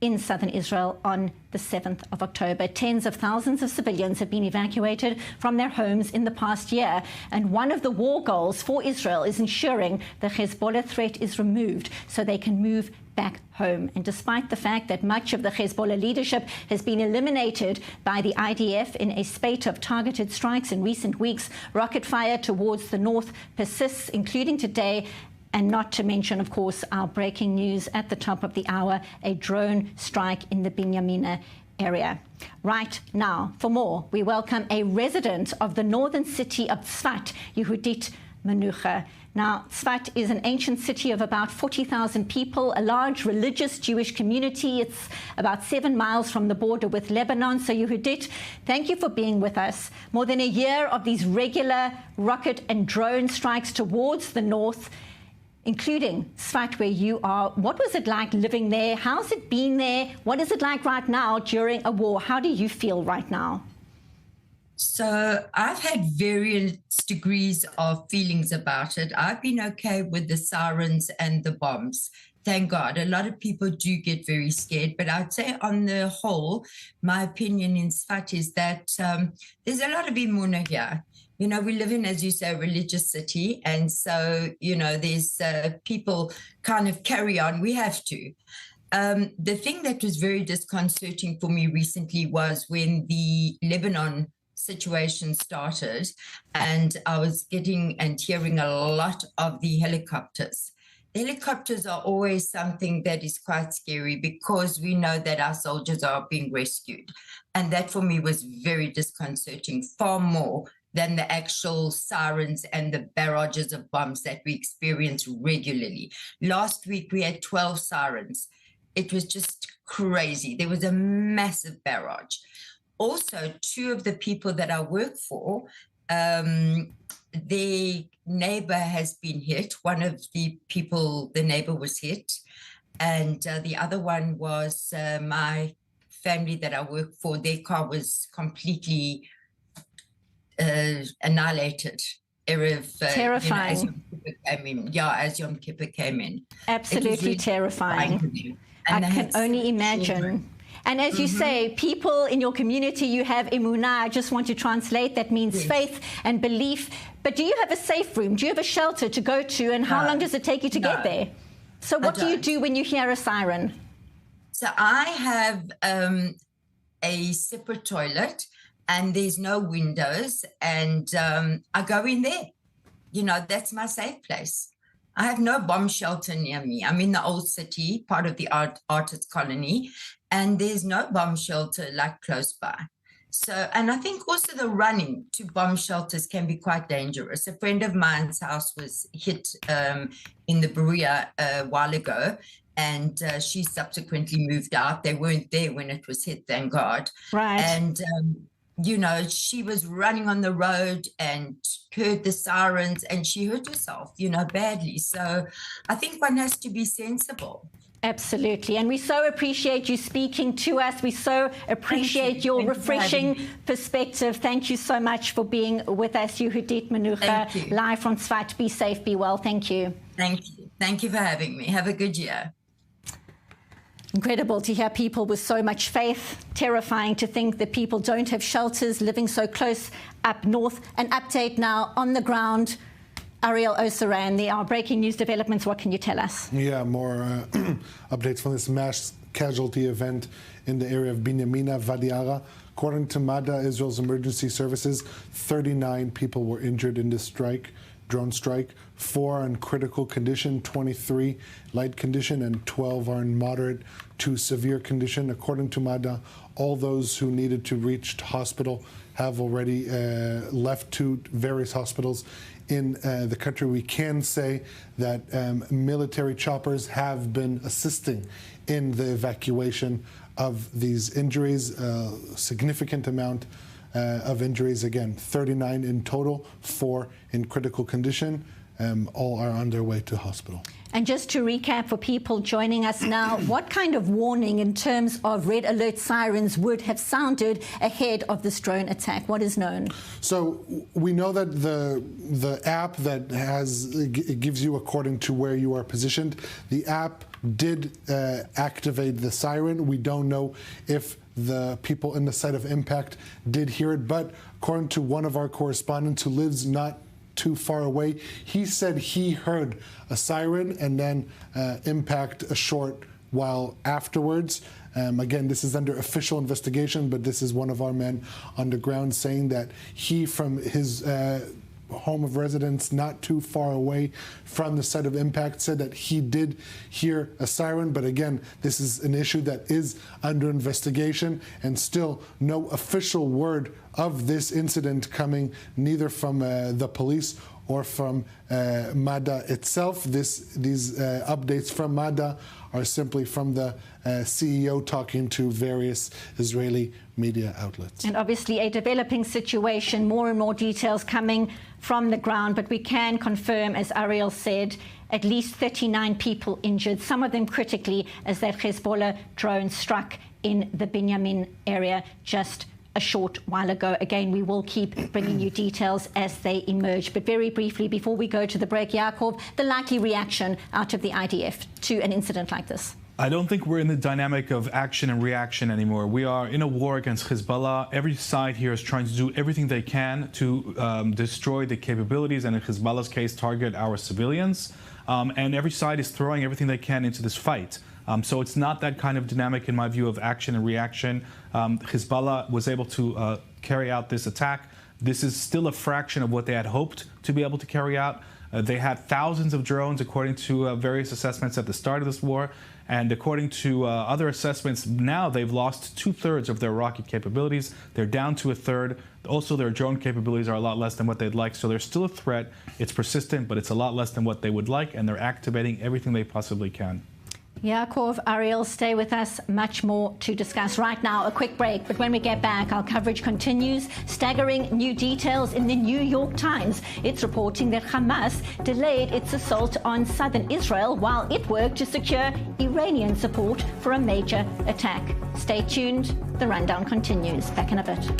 C: in southern Israel on the 7th of October. Tens of thousands of civilians have been evacuated from their homes in the past year. And one of the war goals for Israel is ensuring the Hezbollah threat is removed so they can move back home. And despite the fact that much of the Hezbollah leadership has been eliminated by the IDF in a spate of targeted strikes in recent weeks, rocket fire towards the north persists, including today. And not to mention, of course, our breaking news at the top of the hour, a drone strike in the Binyamina area. Right now, for more, we welcome a resident of the northern city of Tzfat, Yehudit Menucha. Now, Tzfat is an ancient city of about 40,000 people, a large religious Jewish community. It's about 7 miles from the border with Lebanon. So, Yehudit, thank you for being with us. More than a year of these regular rocket and drone strikes towards the north, including Tzfat, where you are. What was it like living there? How's it been there? What is it like right now during a war? How do you feel right now?
J: So I've had various degrees of feelings about it. I've been okay with the sirens and the bombs. Thank God. A lot of people do get very scared, but I'd say on the whole, my opinion in Tzfat is that there's a lot of emunah here. You know, we live in, as you say, a religious city. And so, you know, there's people kind of carry on. We have to. The thing that was very disconcerting for me recently was when the Lebanon situation started, and I was getting and hearing a lot of the helicopters. The helicopters are always something that is quite scary because we know that our soldiers are being rescued. And that for me was very disconcerting, far more than the actual sirens and the barrages of bombs that we experience regularly. Last week, we had 12 sirens. It was just crazy. There was a massive barrage. Also, 2 of the people that I work for, their neighbor has been hit. One of the people, the neighbor was hit. And the other one was my family that I work for. Their car was completely annihilated.
C: Terrifying.
J: As Yom Kippur came in.
C: Absolutely really terrifying. I can only imagine. Children. And as you say, people in your community, you have emunah. I just want to translate. That means faith and belief. But do you have a safe room? Do you have a shelter to go to? And how long does it take you to get there? So what do you do when you hear a siren?
J: So I have a separate toilet, and there's no windows, and I go in there. You know, that's my safe place. I have no bomb shelter near me. I'm in the old city, part of the artist colony, and there's no bomb shelter like close by. So, and I think also the running to bomb shelters can be quite dangerous. A friend of mine's house was hit in the Berea a while ago, and she subsequently moved out. They weren't there when it was hit, thank God.
C: Right.
J: And you know, she was running on the road and heard the sirens, and she hurt herself, you know, badly. So I think one has to be sensible.
C: Absolutely. And we so appreciate you speaking to us. We so appreciate your refreshing perspective. Thank you so much for being with us, Yehudit Menucha, live from Tzfat. Be safe, be well. Thank you.
J: Thank you. Thank you for having me. Have a good year.
C: Incredible to hear people with so much faith. Terrifying to think that people don't have shelters living so close up north. An update now on the ground. Ariel Osaran, there are breaking news developments. What can you tell us?
S: Yeah, more updates from this mass casualty event in the area of Binyamina, Wadi Ara. According to MADA, Israel's emergency services, 39 people were injured in this drone strike. 4 are in critical condition, 23 light condition, and 12 are in moderate to severe condition. According to MADA, all those who needed to reach hospital have already left to various hospitals in the country. We can say that military choppers have been assisting in the evacuation of these injuries, a significant amount of injuries. Again, 39 in total, 4 in critical condition. All are on their way to hospital.
C: And just to recap for people joining us now, what kind of warning in terms of red alert sirens would have sounded ahead of this drone attack? What is known?
S: So we know that the app that it gives you according to where you are positioned, the app did activate the siren. We don't know if the people in the site of impact did hear it, but according to one of our correspondents who lives not too far away, he said he heard a siren and then impact a short while afterwards. Again, this is under official investigation, but this is one of our men on the ground saying that he, from his home of residence not too far away from the site of impact, said that he did hear a siren. But again, this is an issue that is under investigation, and still no official word of this incident coming neither from the police or from MADA itself. These updates from MADA are simply from the CEO talking to various Israeli media outlets.
C: And obviously a developing situation, more and more details coming from the ground, but we can confirm, as Ariel said, at least 39 people injured, some of them critically, as that Hezbollah drone struck in the Binyamina area just a short while ago. Again, we will keep bringing you details as they emerge. But very briefly, before we go to the break, Yaakov, the likely reaction out of the IDF to an incident like this?
I: I don't think we're in the dynamic of action and reaction anymore. We are in a war against Hezbollah. Every side here is trying to do everything they can to destroy the capabilities and, in Hezbollah's case, target our civilians. And every side is throwing everything they can into this fight. So it's not that kind of dynamic, in my view, of action and reaction. Hezbollah was able to carry out this attack. This is still a fraction of what they had hoped to be able to carry out. They had thousands of drones, according to various assessments at the start of this war. And according to other assessments, now they've lost 2/3 of their rocket capabilities. They're down to 1/3. Also, their drone capabilities are a lot less than what they'd like. So there's still a threat. It's persistent, but it's a lot less than what they would like. And they're activating everything they possibly can.
C: Yaakov, Ariel, stay with us. Much more to discuss. Right now, a quick break. But when we get back, our coverage continues. Staggering new details in the New York Times. It's reporting that Hamas delayed its assault on southern Israel while it worked to secure Iranian support for a major attack. Stay tuned. The rundown continues. Back in a bit.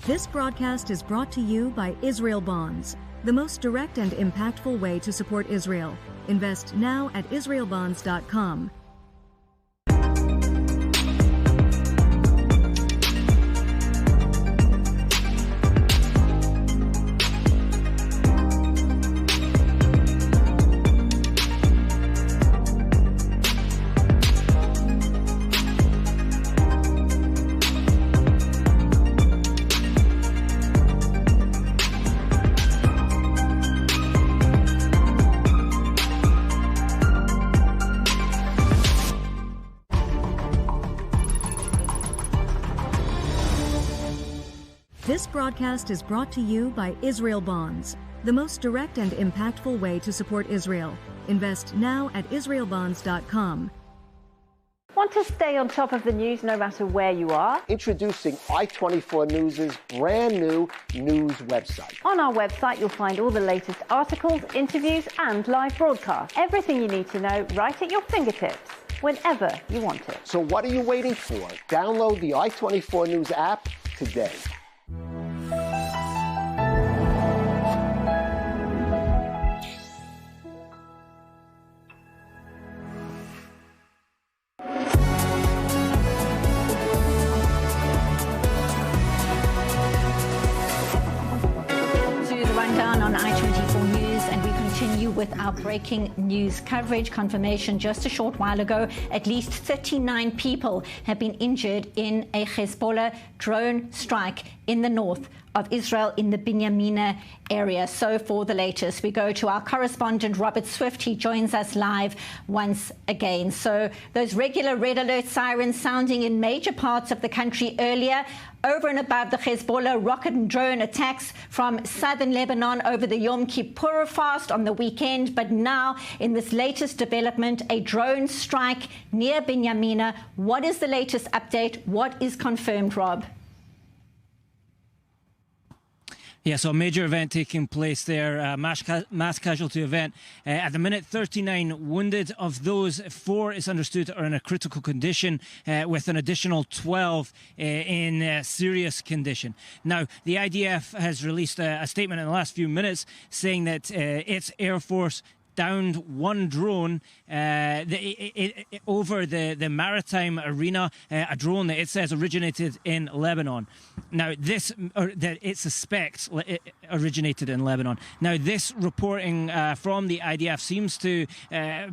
K: This broadcast is brought to you by Israel Bonds, the most direct and impactful way to support Israel. Invest now at israelbonds.com. This broadcast is brought to you by Israel Bonds, the most direct and impactful way to support Israel. Invest now at israelbonds.com.
U: Want to stay on top of the news no matter where you are?
V: Introducing I-24 News' brand new news website.
U: On our website, you'll find all the latest articles, interviews, and live broadcasts. Everything you need to know right at your fingertips, whenever you want it.
V: So what are you waiting for? Download the I-24 News app today.
C: With our breaking news coverage. Confirmation just a short while ago, at least 39 people have been injured in a Hezbollah drone strike in the north of Israel in the Binyamina area. So for the latest, we go to our correspondent Robert Swift. He joins us live once again. So those regular red alert sirens sounding in major parts of the country earlier, over and above the Hezbollah rocket and drone attacks from southern Lebanon over the Yom Kippur fast on the weekend. But now, in this latest development, a drone strike near Binyamina. What is the latest update? What is confirmed, Rob?
G: Yeah, so a major event taking place there, mass casualty event. At the minute, 39 wounded. Of those, 4, it's understood, are in a critical condition, with an additional 12 in serious condition. Now, the IDF has released a statement in the last few minutes saying that its Air Force downed one drone over the maritime arena, a drone that it says originated in Lebanon. Now, that it suspects originated in Lebanon. Now, this reporting from the IDF seems to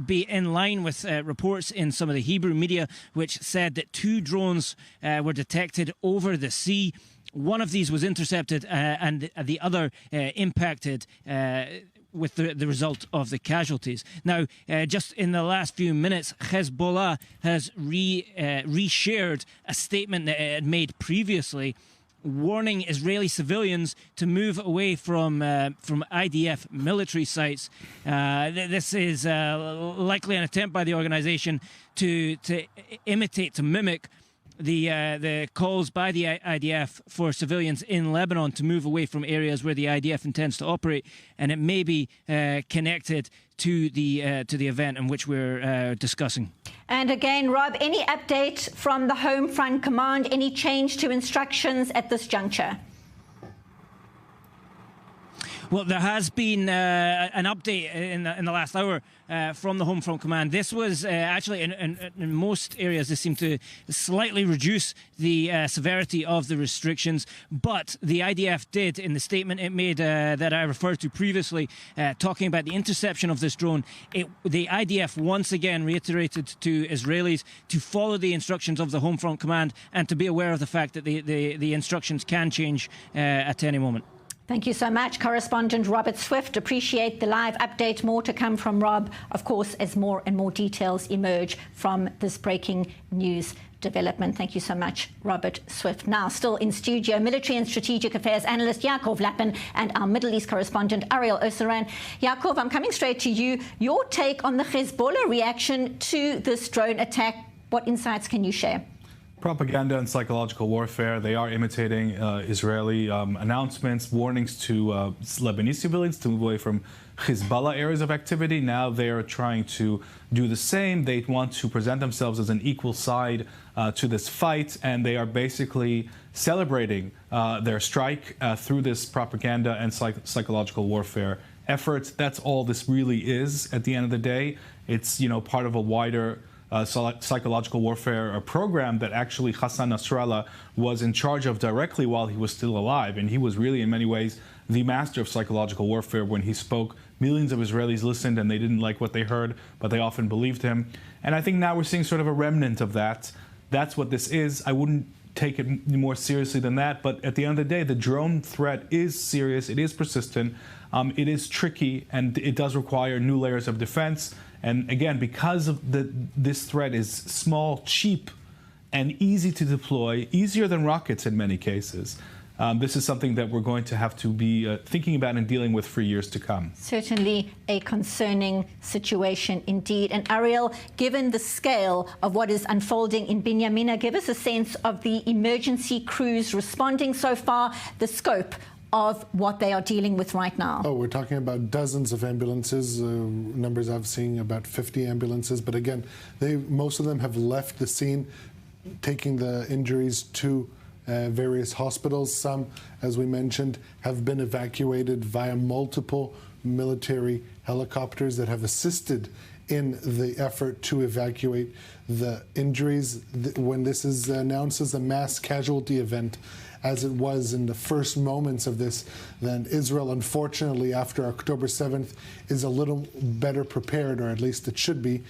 G: be in line with reports in some of the Hebrew media, which said that 2 drones were detected over the sea. One of these was intercepted and the other impacted with the result of the casualties. Now, just in the last few minutes, Hezbollah has reshared a statement that it had made previously, warning Israeli civilians to move away from IDF military sites. This is likely an attempt by the organization to imitate, to mimic the calls by the IDF for civilians in Lebanon to move away from areas where the IDF intends to operate, and it may be connected to the event in which we're discussing.
C: And again, Rob, any update from the Home Front Command? Any change to instructions at this juncture?
G: Well, there has been an update in the last hour from the Home Front Command. This was actually, in most areas, this seemed to slightly reduce the severity of the restrictions. But the IDF did, in the statement it made that I referred to previously, talking about the interception of this drone, the IDF once again reiterated to Israelis to follow the instructions of the Home Front Command and to be aware of the fact that the instructions can change at any moment.
C: Thank you so much, correspondent Robert Swift. Appreciate the live update. More to come from Rob, of course, as more and more details emerge from this breaking news development. Thank you so much, Robert Swift. Now, still in studio, military and strategic affairs analyst Yaakov Lappin and our Middle East correspondent Ariel Oseran. Yaakov, I'm coming straight to you. Your take on the Hezbollah reaction to this drone attack. What insights can you share?
I: Propaganda and psychological warfare. They are imitating Israeli announcements, warnings to Lebanese civilians to move away from Hezbollah areas of activity. Now they are trying to do the same. They want to present themselves as an equal side to this fight, and they are basically celebrating their strike through this propaganda and psychological warfare efforts. That's all this really is at the end of the day. It's, part of a wider psychological warfare program that actually Hassan Nasrallah was in charge of directly while he was still alive. And he was really, in many ways, the master of psychological warfare. When he spoke, millions of Israelis listened and they didn't like what they heard, but they often believed him. And I think now we're seeing sort of a remnant of that. That's what this is. I wouldn't take it more seriously than that. But at the end of the day, the drone threat is serious. It is persistent. It is tricky, and it does require new layers of defense. And again, because of this threat is small, cheap, and easy to deploy, easier than rockets in many cases, this is something that we're going to have to be thinking about and dealing with for years to come.
C: Certainly a concerning situation indeed. And Ariel, given the scale of what is unfolding in Binyamina, give us a sense of the emergency crews responding so far, the scope of what they are dealing with right now.
S: Oh, we're talking about dozens of ambulances, numbers I've seen about 50 ambulances. But again, most of them have left the scene, taking the injuries to various hospitals. Some, as we mentioned, have been evacuated via multiple military helicopters that have assisted in the effort to evacuate the injuries. When this is announced as a mass casualty event, as it was in the first moments of this, then Israel, unfortunately, after October 7th, is a little better prepared, or at least it should be,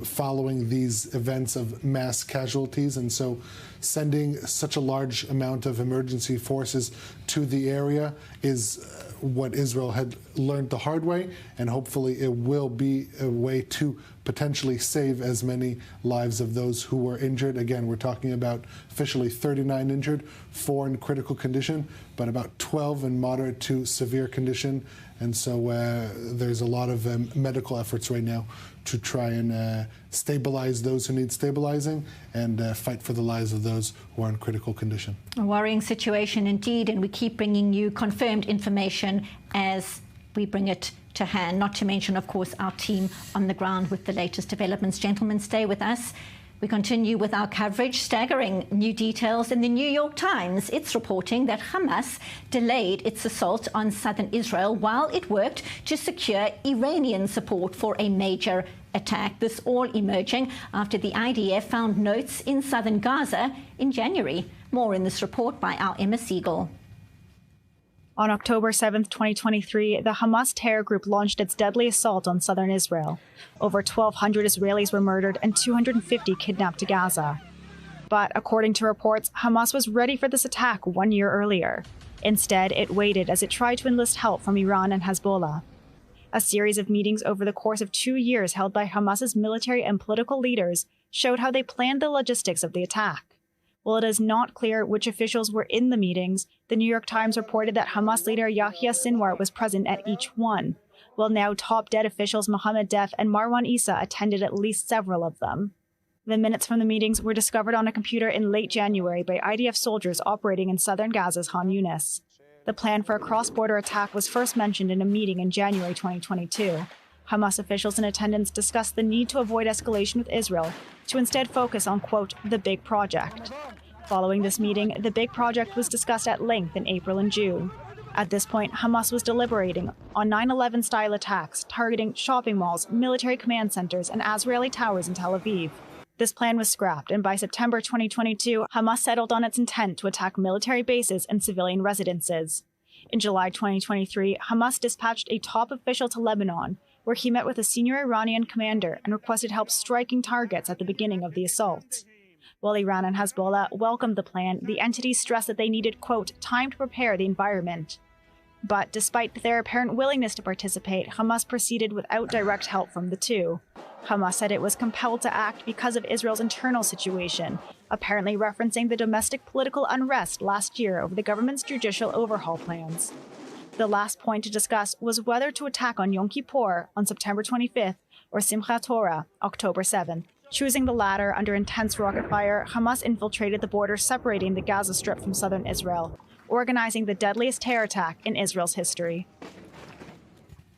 S: following these events of mass casualties. And so sending such a large amount of emergency forces to the area is what Israel had learned the hard way, and hopefully it will be a way to potentially save as many lives of those who were injured. Again, we're talking about officially 39 injured, 4 in critical condition, but about 12 in moderate to severe condition. And so there's a lot of medical efforts right now to try and stabilize those who need stabilizing and fight for the lives of those who are in critical condition.
C: A worrying situation indeed, and we keep bringing you confirmed information as we bring it to hand, not to mention, of course, our team on the ground with the latest developments. Gentlemen, stay with us. We continue with our coverage. Staggering new details in the New York Times. It's reporting that Hamas delayed its assault on southern Israel while it worked to secure Iranian support for a major attack. This all emerging after the IDF found notes in southern Gaza in January. More in this report by our Emma Siegel.
L: On October 7, 2023, the Hamas terror group launched its deadly assault on southern Israel. Over 1,200 Israelis were murdered and 250 kidnapped to Gaza. But according to reports, Hamas was ready for this attack 1 year earlier. Instead, it waited as it tried to enlist help from Iran and Hezbollah. A series of meetings over the course of 2 years held by Hamas's military and political leaders showed how they planned the logistics of the attack. While it is not clear which officials were in the meetings, the New York Times reported that Hamas leader Yahya Sinwar was present at each one, while now top dead officials Mohammed Deif and Marwan Issa attended at least several of them. The minutes from the meetings were discovered on a computer in late January by IDF soldiers operating in southern Gaza's Khan Yunis. The plan for a cross-border attack was first mentioned in a meeting in January 2022. Hamas officials in attendance discussed the need to avoid escalation with Israel, to instead focus on, quote, the big project. Following this meeting, the big project was discussed at length in April and June. At this point, Hamas was deliberating on 9/11-style attacks targeting shopping malls, military command centers, and Azrieli towers in Tel Aviv. This plan was scrapped, and by September 2022, Hamas settled on its intent to attack military bases and civilian residences. In July 2023, Hamas dispatched a top official to Lebanon, where he met with a senior Iranian commander and requested help striking targets at the beginning of the assault. While Iran and Hezbollah welcomed the plan, the entities stressed that they needed, quote, time to prepare the environment. But despite their apparent willingness to participate, Hamas proceeded without direct help from the two. Hamas said it was compelled to act because of Israel's internal situation, apparently referencing the domestic political unrest last year over the government's judicial overhaul plans. The last point to discuss was whether to attack on Yom Kippur on September 25th or Simchat Torah, October 7th. Choosing the latter under intense rocket fire, Hamas infiltrated the border separating the Gaza Strip from southern Israel, organizing the deadliest terror attack in Israel's history.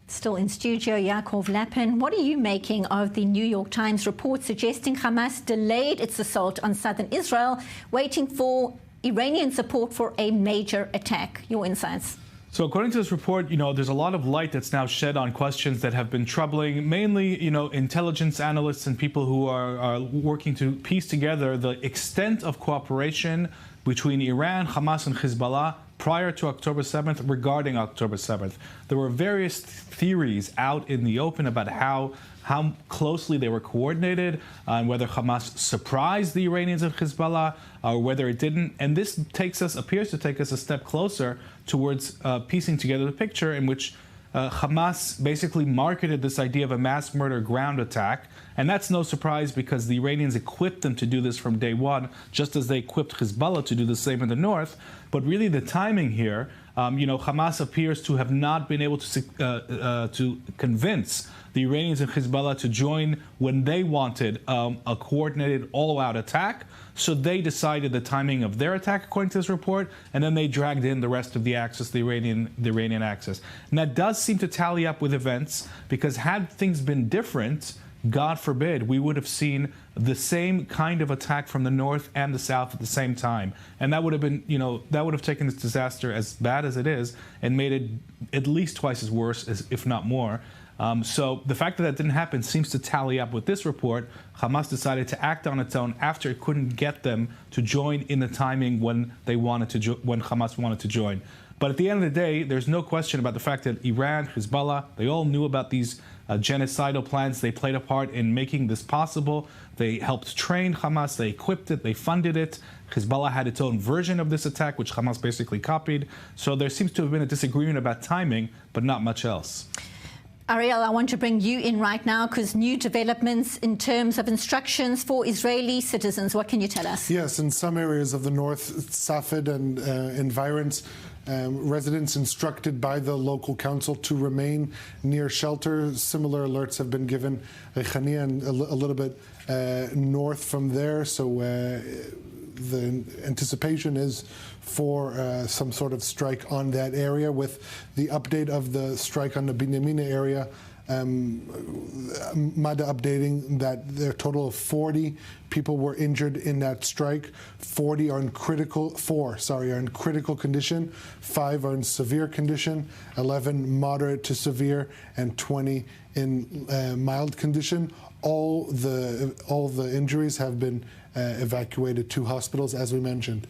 C: Still in studio, Yaakov Lapin, what are you making of the New York Times report suggesting Hamas delayed its assault on southern Israel, waiting for Iranian support for a major attack? Your insights.
I: So according to this report, there's a lot of light that's now shed on questions that have been troubling, mainly, intelligence analysts and people who are working to piece together the extent of cooperation between Iran, Hamas, and Hezbollah prior to October 7th regarding October 7th. There were various theories out in the open about how closely they were coordinated, and whether Hamas surprised the Iranians and Hezbollah, or whether it didn't. And this appears to take us a step closer towards piecing together the picture in which Hamas basically marketed this idea of a mass murder ground attack. And that's no surprise because the Iranians equipped them to do this from day one, just as they equipped Hezbollah to do the same in the north. But really the timing here, Hamas appears to have not been able to convince the Iranians and Hezbollah to join when they wanted a coordinated all-out attack. So they decided the timing of their attack, according to this report, and then they dragged in the rest of the axis, the Iranian axis. And that does seem to tally up with events, because had things been different, God forbid, we would have seen the same kind of attack from the north and the south at the same time. And that would have been, that would have taken this disaster, as bad as it is, and made it at least twice as worse, if not more. So the fact that that didn't happen seems to tally up with this report. Hamas decided to act on its own after it couldn't get them to join in the timing when they wanted to, when Hamas wanted to join. But at the end of the day, there's no question about the fact that Iran, Hezbollah, they all knew about these genocidal plans. They played a part in making this possible. They helped train Hamas. They equipped it. They funded it. Hezbollah had its own version of this attack, which Hamas basically copied. So there seems to have been a disagreement about timing, but not much else.
C: Ariel, I want to bring you in right now because new developments in terms of instructions for Israeli citizens. What can you tell us?
S: Yes, in some areas of the north, Safed and environs, residents instructed by the local council to remain near shelter. Similar alerts have been given Rechania and a little bit north from there. So the anticipation is for some sort of strike on that area. With the update of the strike on the Binyamina area, MADA updating that their total of 40 people were injured in that strike. 4 are in critical condition, 5 are in severe condition, 11 moderate to severe, and 20 in mild condition. All the injuries have been evacuated to hospitals, as we mentioned.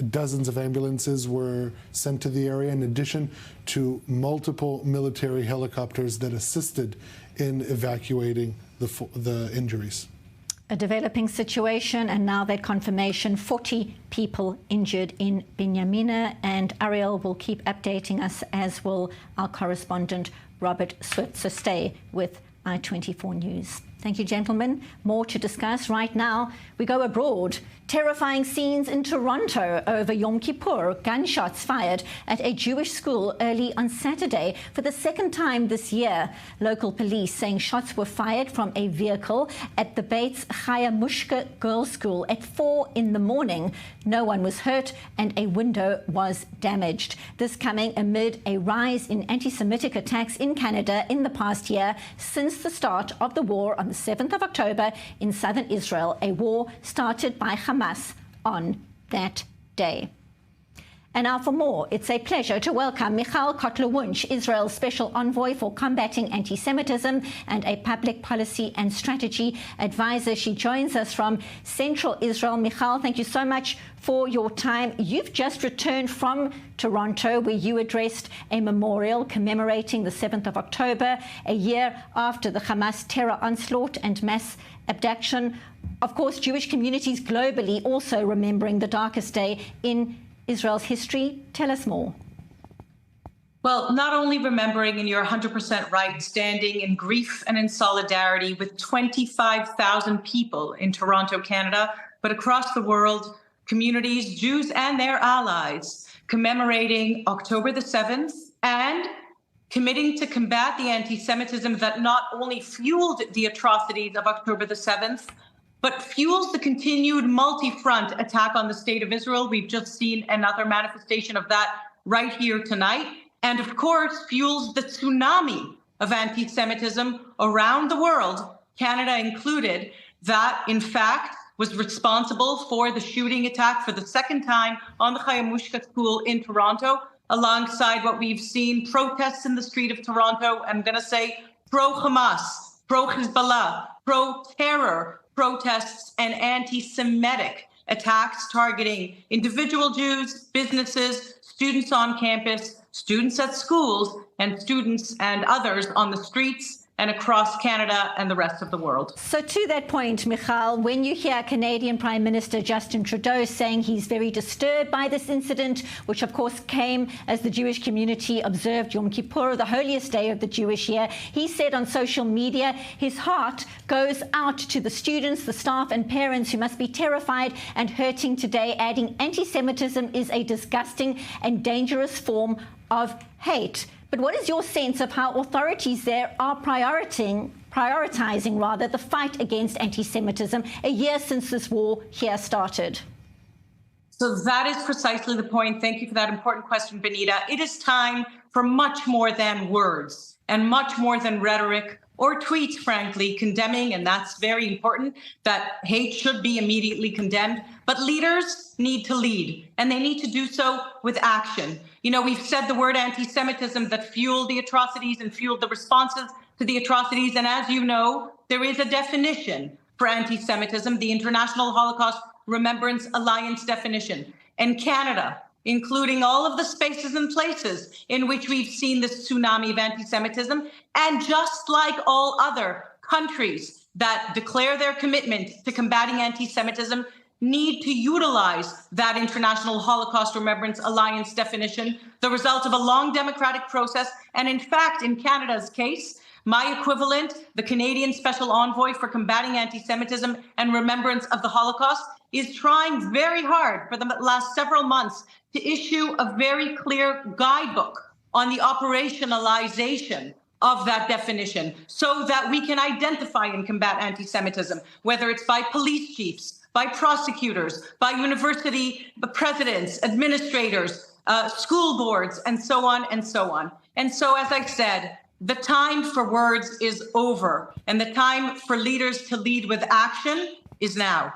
S: Dozens of ambulances were sent to the area, in addition to multiple military helicopters that assisted in evacuating the injuries.
C: A developing situation, and now that confirmation, 40 people injured in Binyamina. And Ariel will keep updating us, as will our correspondent Robert Swift. So stay with I24 News. Thank you, gentlemen. More to discuss right now. We go abroad. Terrifying scenes in Toronto over Yom Kippur. Gunshots fired at a Jewish school early on Saturday for the second time this year. Local police saying shots were fired from a vehicle at the Bates Chaya Mushka Girls' School at 4 in the morning. No one was hurt and a window was damaged. This coming amid a rise in anti-Semitic attacks in Canada in the past year since the start of the war on the 7th of October in southern Israel, a war started by Hamas on that day. And now for more, it's a pleasure to welcome Michal Kotler-Wunsch, Israel's Special Envoy for Combating Anti-Semitism and a Public Policy and Strategy Advisor. She joins us from Central Israel. Michal, thank you so much for your time. You've just returned from Toronto, where you addressed a memorial commemorating the 7th of October, a year after the Hamas terror onslaught and mass abduction. Of course, Jewish communities globally also remembering the darkest day in Israel's history. Tell us more.
M: Well, not only remembering, and you're 100% right, standing in grief and in solidarity with 25,000 people in Toronto, Canada, but across the world, communities, Jews and their allies, commemorating October the 7th and committing to combat the anti-Semitism that not only fueled the atrocities of October the 7th, but fuels the continued multi-front attack on the state of Israel. We've just seen another manifestation of that right here tonight. And of course, fuels the tsunami of anti-Semitism around the world, Canada included, that in fact was responsible for the shooting attack for the second time on the Chaya Mushka school in Toronto, alongside what we've seen, protests in the street of Toronto. I'm going to say pro-Hamas, pro-Hezbollah, pro-terror protests and anti-Semitic attacks targeting individual Jews, businesses, students on campus, students at schools, and students and others on the streets. and across Canada and the rest of the world.
C: So to that point, Michal, when you hear Canadian Prime Minister Justin Trudeau saying he's very disturbed by this incident, which of course came as the Jewish community observed Yom Kippur, the holiest day of the Jewish year, he said on social media his heart goes out to the students, the staff and parents who must be terrified and hurting today, adding anti-Semitism is a disgusting and dangerous form of hate. But what is your sense of how authorities there are prioritizing the fight against anti-Semitism a year since this war here started?
M: So that is precisely the point. Thank you for that important question, Benita. It is time for much more than words and much more than rhetoric or tweets, frankly, condemning, and that's very important, that hate should be immediately condemned. But leaders need to lead, and they need to do so with action. You know, we've said the word anti-Semitism that fueled the atrocities and fueled the responses to the atrocities. And as you know, there is a definition for anti-Semitism, the International Holocaust Remembrance Alliance definition. And Canada, including all of the spaces and places in which we've seen this tsunami of anti-Semitism, and just like all other countries that declare their commitment to combating anti-Semitism, need to utilize that International Holocaust Remembrance Alliance definition, the result of a long democratic process. And in fact, in Canada's case, my equivalent, the Canadian Special Envoy for Combating Anti-Semitism and Remembrance of the Holocaust, is trying very hard for the last several months to issue a very clear guidebook on the operationalization of that definition so that we can identify and combat anti-Semitism, whether it's by police chiefs, by prosecutors, by university presidents, administrators, school boards, and so on and so on. And so, as I said, the time for words is over, and the time for leaders to lead with action is now.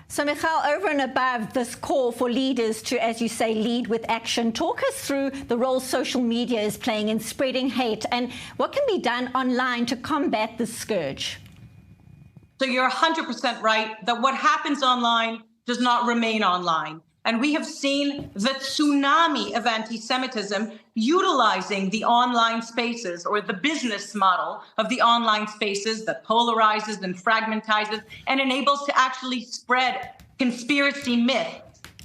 C: So, Michal, over and above this call for leaders to, as you say, lead with action, talk us through the role social media is playing in spreading hate and what can be done online to combat this scourge.
M: So you're 100% right that what happens online does not remain online. And we have seen the tsunami of anti-Semitism utilizing the online spaces, or the business model of the online spaces that polarizes and fragmentizes and enables to actually spread conspiracy myths,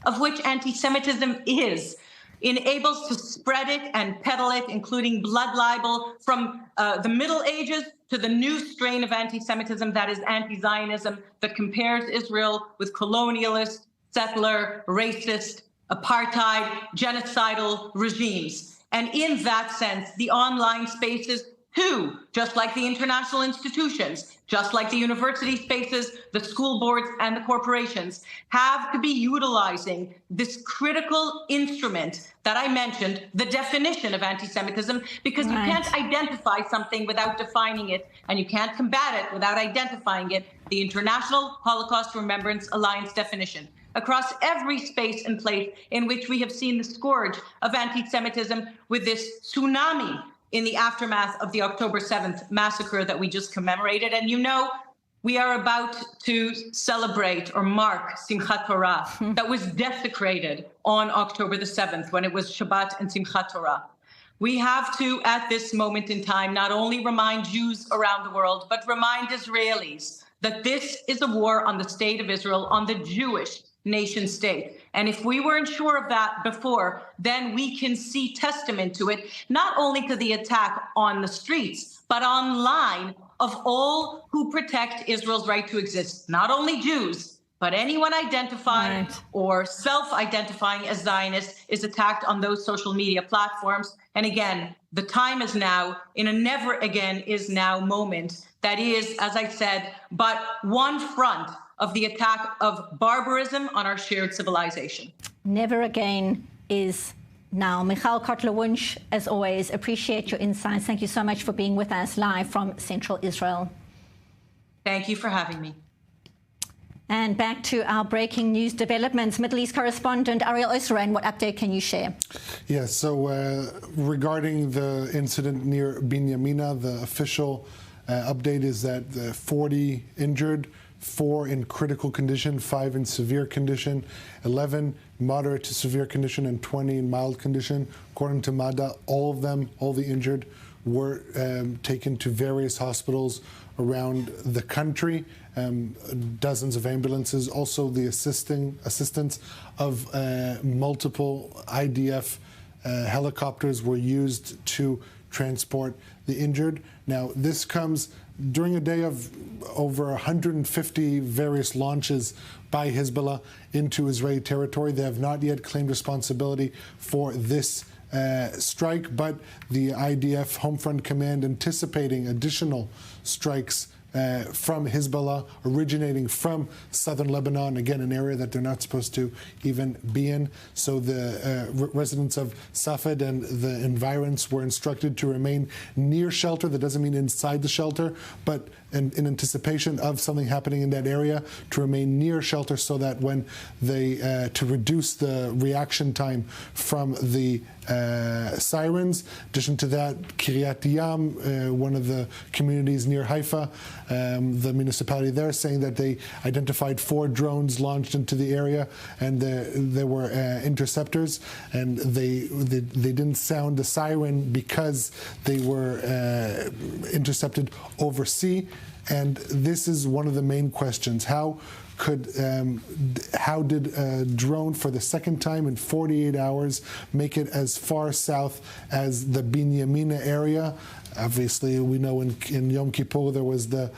M: of which anti-Semitism is, enables to spread it and peddle it, including blood libel from the Middle Ages to the new strain of anti-Semitism that is anti-Zionism, that compares Israel with colonialist, settler, racist, apartheid, genocidal regimes. And in that sense, the online spaces too, just like the international institutions, just like the university spaces, the school boards and the corporations, have to be utilizing this critical instrument that I mentioned, the definition of anti-Semitism, because you can't identify something without defining it, and you can't combat it without identifying it, the International Holocaust Remembrance Alliance definition. Across every space and place in which we have seen the scourge of anti-Semitism with this tsunami in the aftermath of the October 7th massacre that we just commemorated. And you know, we are about to celebrate or mark Simchat Torah that was desecrated on October the 7th when it was Shabbat and Simchat Torah. We have to, at this moment in time, not only remind Jews around the world, but remind Israelis that this is a war on the state of Israel, on the Jewish nation state. And if we weren't sure of that before, then we can see testament to it, not only to the attack on the streets, but online of all who protect Israel's right to exist, not only Jews, but anyone identifying or self-identifying as Zionist is attacked on those social media platforms. And again, the time is now, in a never again is now moment that is, as I said, but one front of the attack of barbarism on our shared civilization.
C: Never again is now. Michal Kotler-Wunsch, as always, appreciate your insights. Thank you so much for being with us live from Central Israel.
M: Thank you for having me.
C: And back to our breaking news developments. Middle East correspondent Ariel Osran, what update can you share?
S: Yes, so regarding the incident near Binyamina, the official update is that 40 injured, 4 in critical condition, 5 in severe condition, 11 moderate to severe condition, and 20 in mild condition. According to MADA, all of them, all the injured, were taken to various hospitals around the country. Dozens of ambulances, also the assistance of multiple IDF helicopters were used to transport the injured. Now, this comes during a day of over 150 various launches by Hezbollah into Israeli territory. They have not yet claimed responsibility for this strike, but the IDF Home Front Command anticipating additional strikes from Hezbollah originating from southern Lebanon, again, an area that they're not supposed to even be in. So the residents of Safed and the environs were instructed to remain near shelter. That doesn't mean inside the shelter, but in anticipation of something happening in that area, to remain near shelter so that when they, to reduce the reaction time from the sirens. In addition to that, Kiryat Yam, one of the communities near Haifa, the municipality there, saying that they identified 4 drones launched into the area, and there were interceptors, and they didn't sound the siren because they were intercepted over sea. And this is one of the main questions. How did a drone for the second time in 48 hours make it as far south as the Binyamina area? Obviously, we know in Yom Kippur there was the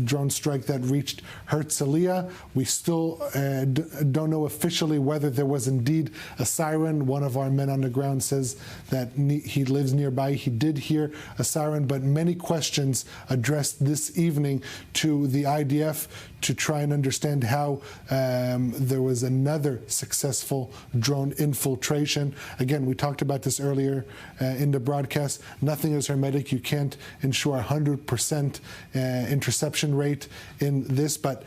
S: drone strike that reached Herzliya. We still don't know officially whether there was indeed a siren. One of our men on the ground says that he lives nearby. He did hear a siren, but many questions addressed this evening to the IDF to try and understand how there was another successful drone infiltration. Again, we talked about this earlier in the broadcast. Nothing is hermetic. You can't ensure 100% interception rate in this, but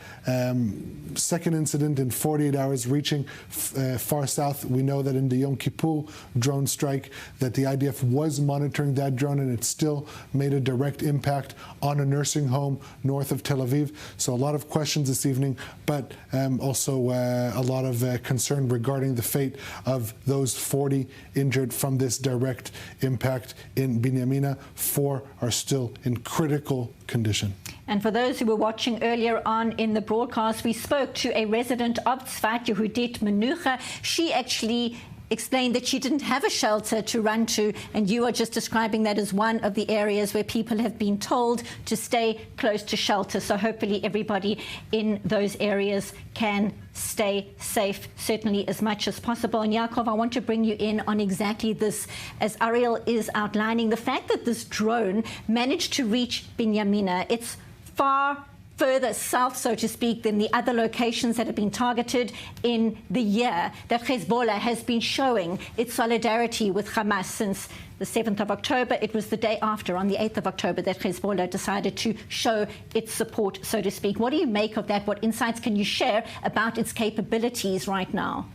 S: second incident in 48 hours reaching far south. We know that in the Yom Kippur drone strike that the IDF was monitoring that drone, and it still made a direct impact on a nursing home north of Tel Aviv. So a lot of questions this evening, but also a lot of concern regarding the fate of those 40 injured from this direct impact in Binyamina. 4 are still in critical condition.
C: And for those who were watching earlier on in the broadcast, we spoke to a resident of Tzfat, Yehudit Menucha. She actually explained that she didn't have a shelter to run to, and you are just describing that as one of the areas where people have been told to stay close to shelter. So hopefully everybody in those areas can stay safe, certainly as much as possible. And Yaakov, I want to bring you in on exactly this, as Ariel is outlining, the fact that this drone managed to reach Binyamina. It's far further south, so to speak, than the other locations that have been targeted in the year that Hezbollah has been showing its solidarity with Hamas since the 7th of October. It was the day after, on the 8th of October, that Hezbollah decided to show its support, so to speak. What do you make of that? What insights can you share about its capabilities right now?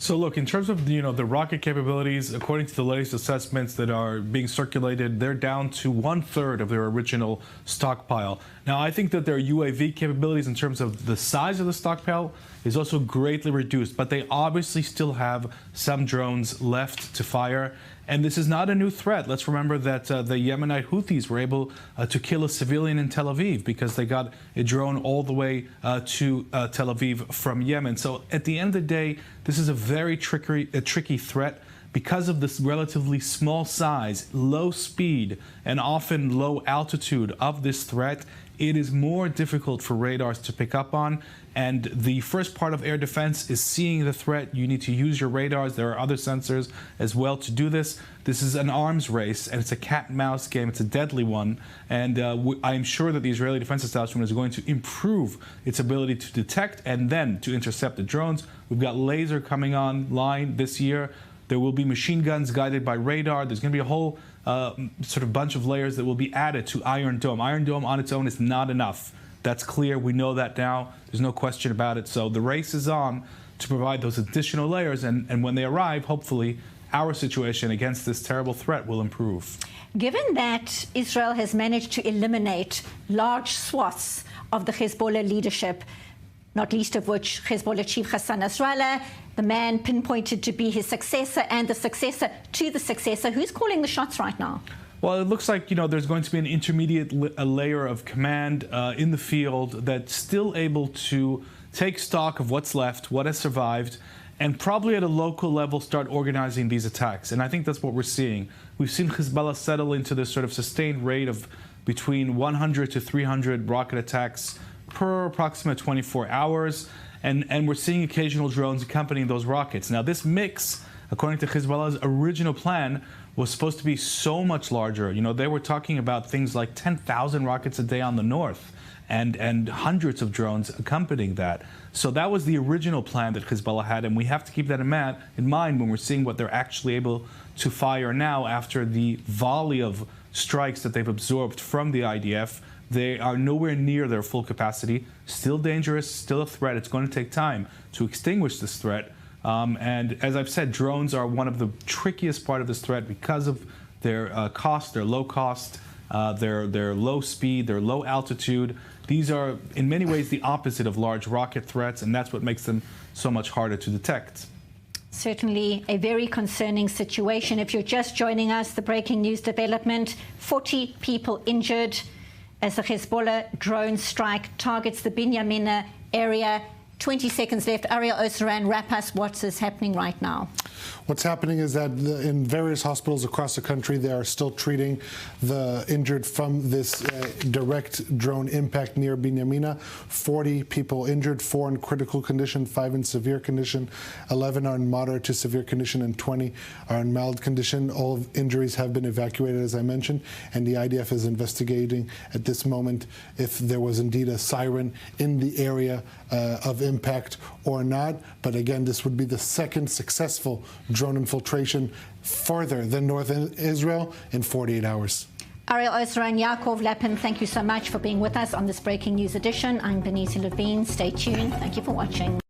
I: So look, in terms of the rocket capabilities, according to the latest assessments that are being circulated, they're down to 1/3 of their original stockpile. Now, I think that their UAV capabilities in terms of the size of the stockpile is also greatly reduced, but they obviously still have some drones left to fire. And this is not a new threat. Let's remember that the Yemenite Houthis were able to kill a civilian in Tel Aviv because they got a drone all the way to Tel Aviv from Yemen. So at the end of the day, this is a very tricky threat. Because of this relatively small size, low speed, and often low altitude of this threat, it is more difficult for radars to pick up on. And the first part of air defense is seeing the threat. You need to use your radars. There are other sensors as well to do this. This is an arms race, and it's a cat-and-mouse game. It's a deadly one. And I am sure that the Israeli Defense Establishment is going to improve its ability to detect and then to intercept the drones. We've got laser coming online this year. There will be machine guns guided by radar. There's going to be a whole sort of bunch of layers that will be added to Iron Dome. Iron Dome on its own is not enough. That's clear. We know that now. There's no question about it. So the race is on to provide those additional layers. And when they arrive, hopefully, our situation against this terrible threat will improve.
C: Given that Israel has managed to eliminate large swaths of the Hezbollah leadership, not least of which Hezbollah chief Hassan Nasrallah, the man pinpointed to be his successor and the successor to the successor, who's calling the shots right now?
I: Well, it looks like, there's going to be an intermediate layer of command in the field that's still able to take stock of what's left, what has survived, and probably at a local level start organizing these attacks. And I think that's what we're seeing. We've seen Hezbollah settle into this sort of sustained rate of between 100 to 300 rocket attacks per approximate 24 hours. And we're seeing occasional drones accompanying those rockets. Now, this mix, according to Hezbollah's original plan, was supposed to be so much larger. They were talking about things like 10,000 rockets a day on the north and hundreds of drones accompanying that. So that was the original plan that Hezbollah had, and we have to keep that in mind when we're seeing what they're actually able to fire now after the volley of strikes that they've absorbed from the IDF. They are nowhere near their full capacity, still dangerous, still a threat. It's going to take time to extinguish this threat. And as I've said, drones are one of the trickiest part of this threat because of their cost, their low cost, their low speed, their low altitude. These are, in many ways, the opposite of large rocket threats, and that's what makes them so much harder to detect.
C: Certainly a very concerning situation. If you're just joining us, the breaking news development, 40 people injured as the Hezbollah drone strike targets the Binyamina area. 20 seconds left. Ariel Osran, wrap us what is happening right now.
S: What's happening is that in various hospitals across the country, they are still treating the injured from this direct drone impact near Binyamina. 40 people injured, 4 in critical condition, 5 in severe condition, 11 are in moderate to severe condition, and 20 are in mild condition. All injuries have been evacuated, as I mentioned, and the IDF is investigating at this moment if there was indeed a siren in the area of impact or not. But again, this would be the second successful drone infiltration further than northern Israel in 48 hours.
C: Ariel Osran, Yaakov Lapin, thank you so much for being with us on this breaking news edition. I'm Benita Levine. Stay tuned. Thank you for watching.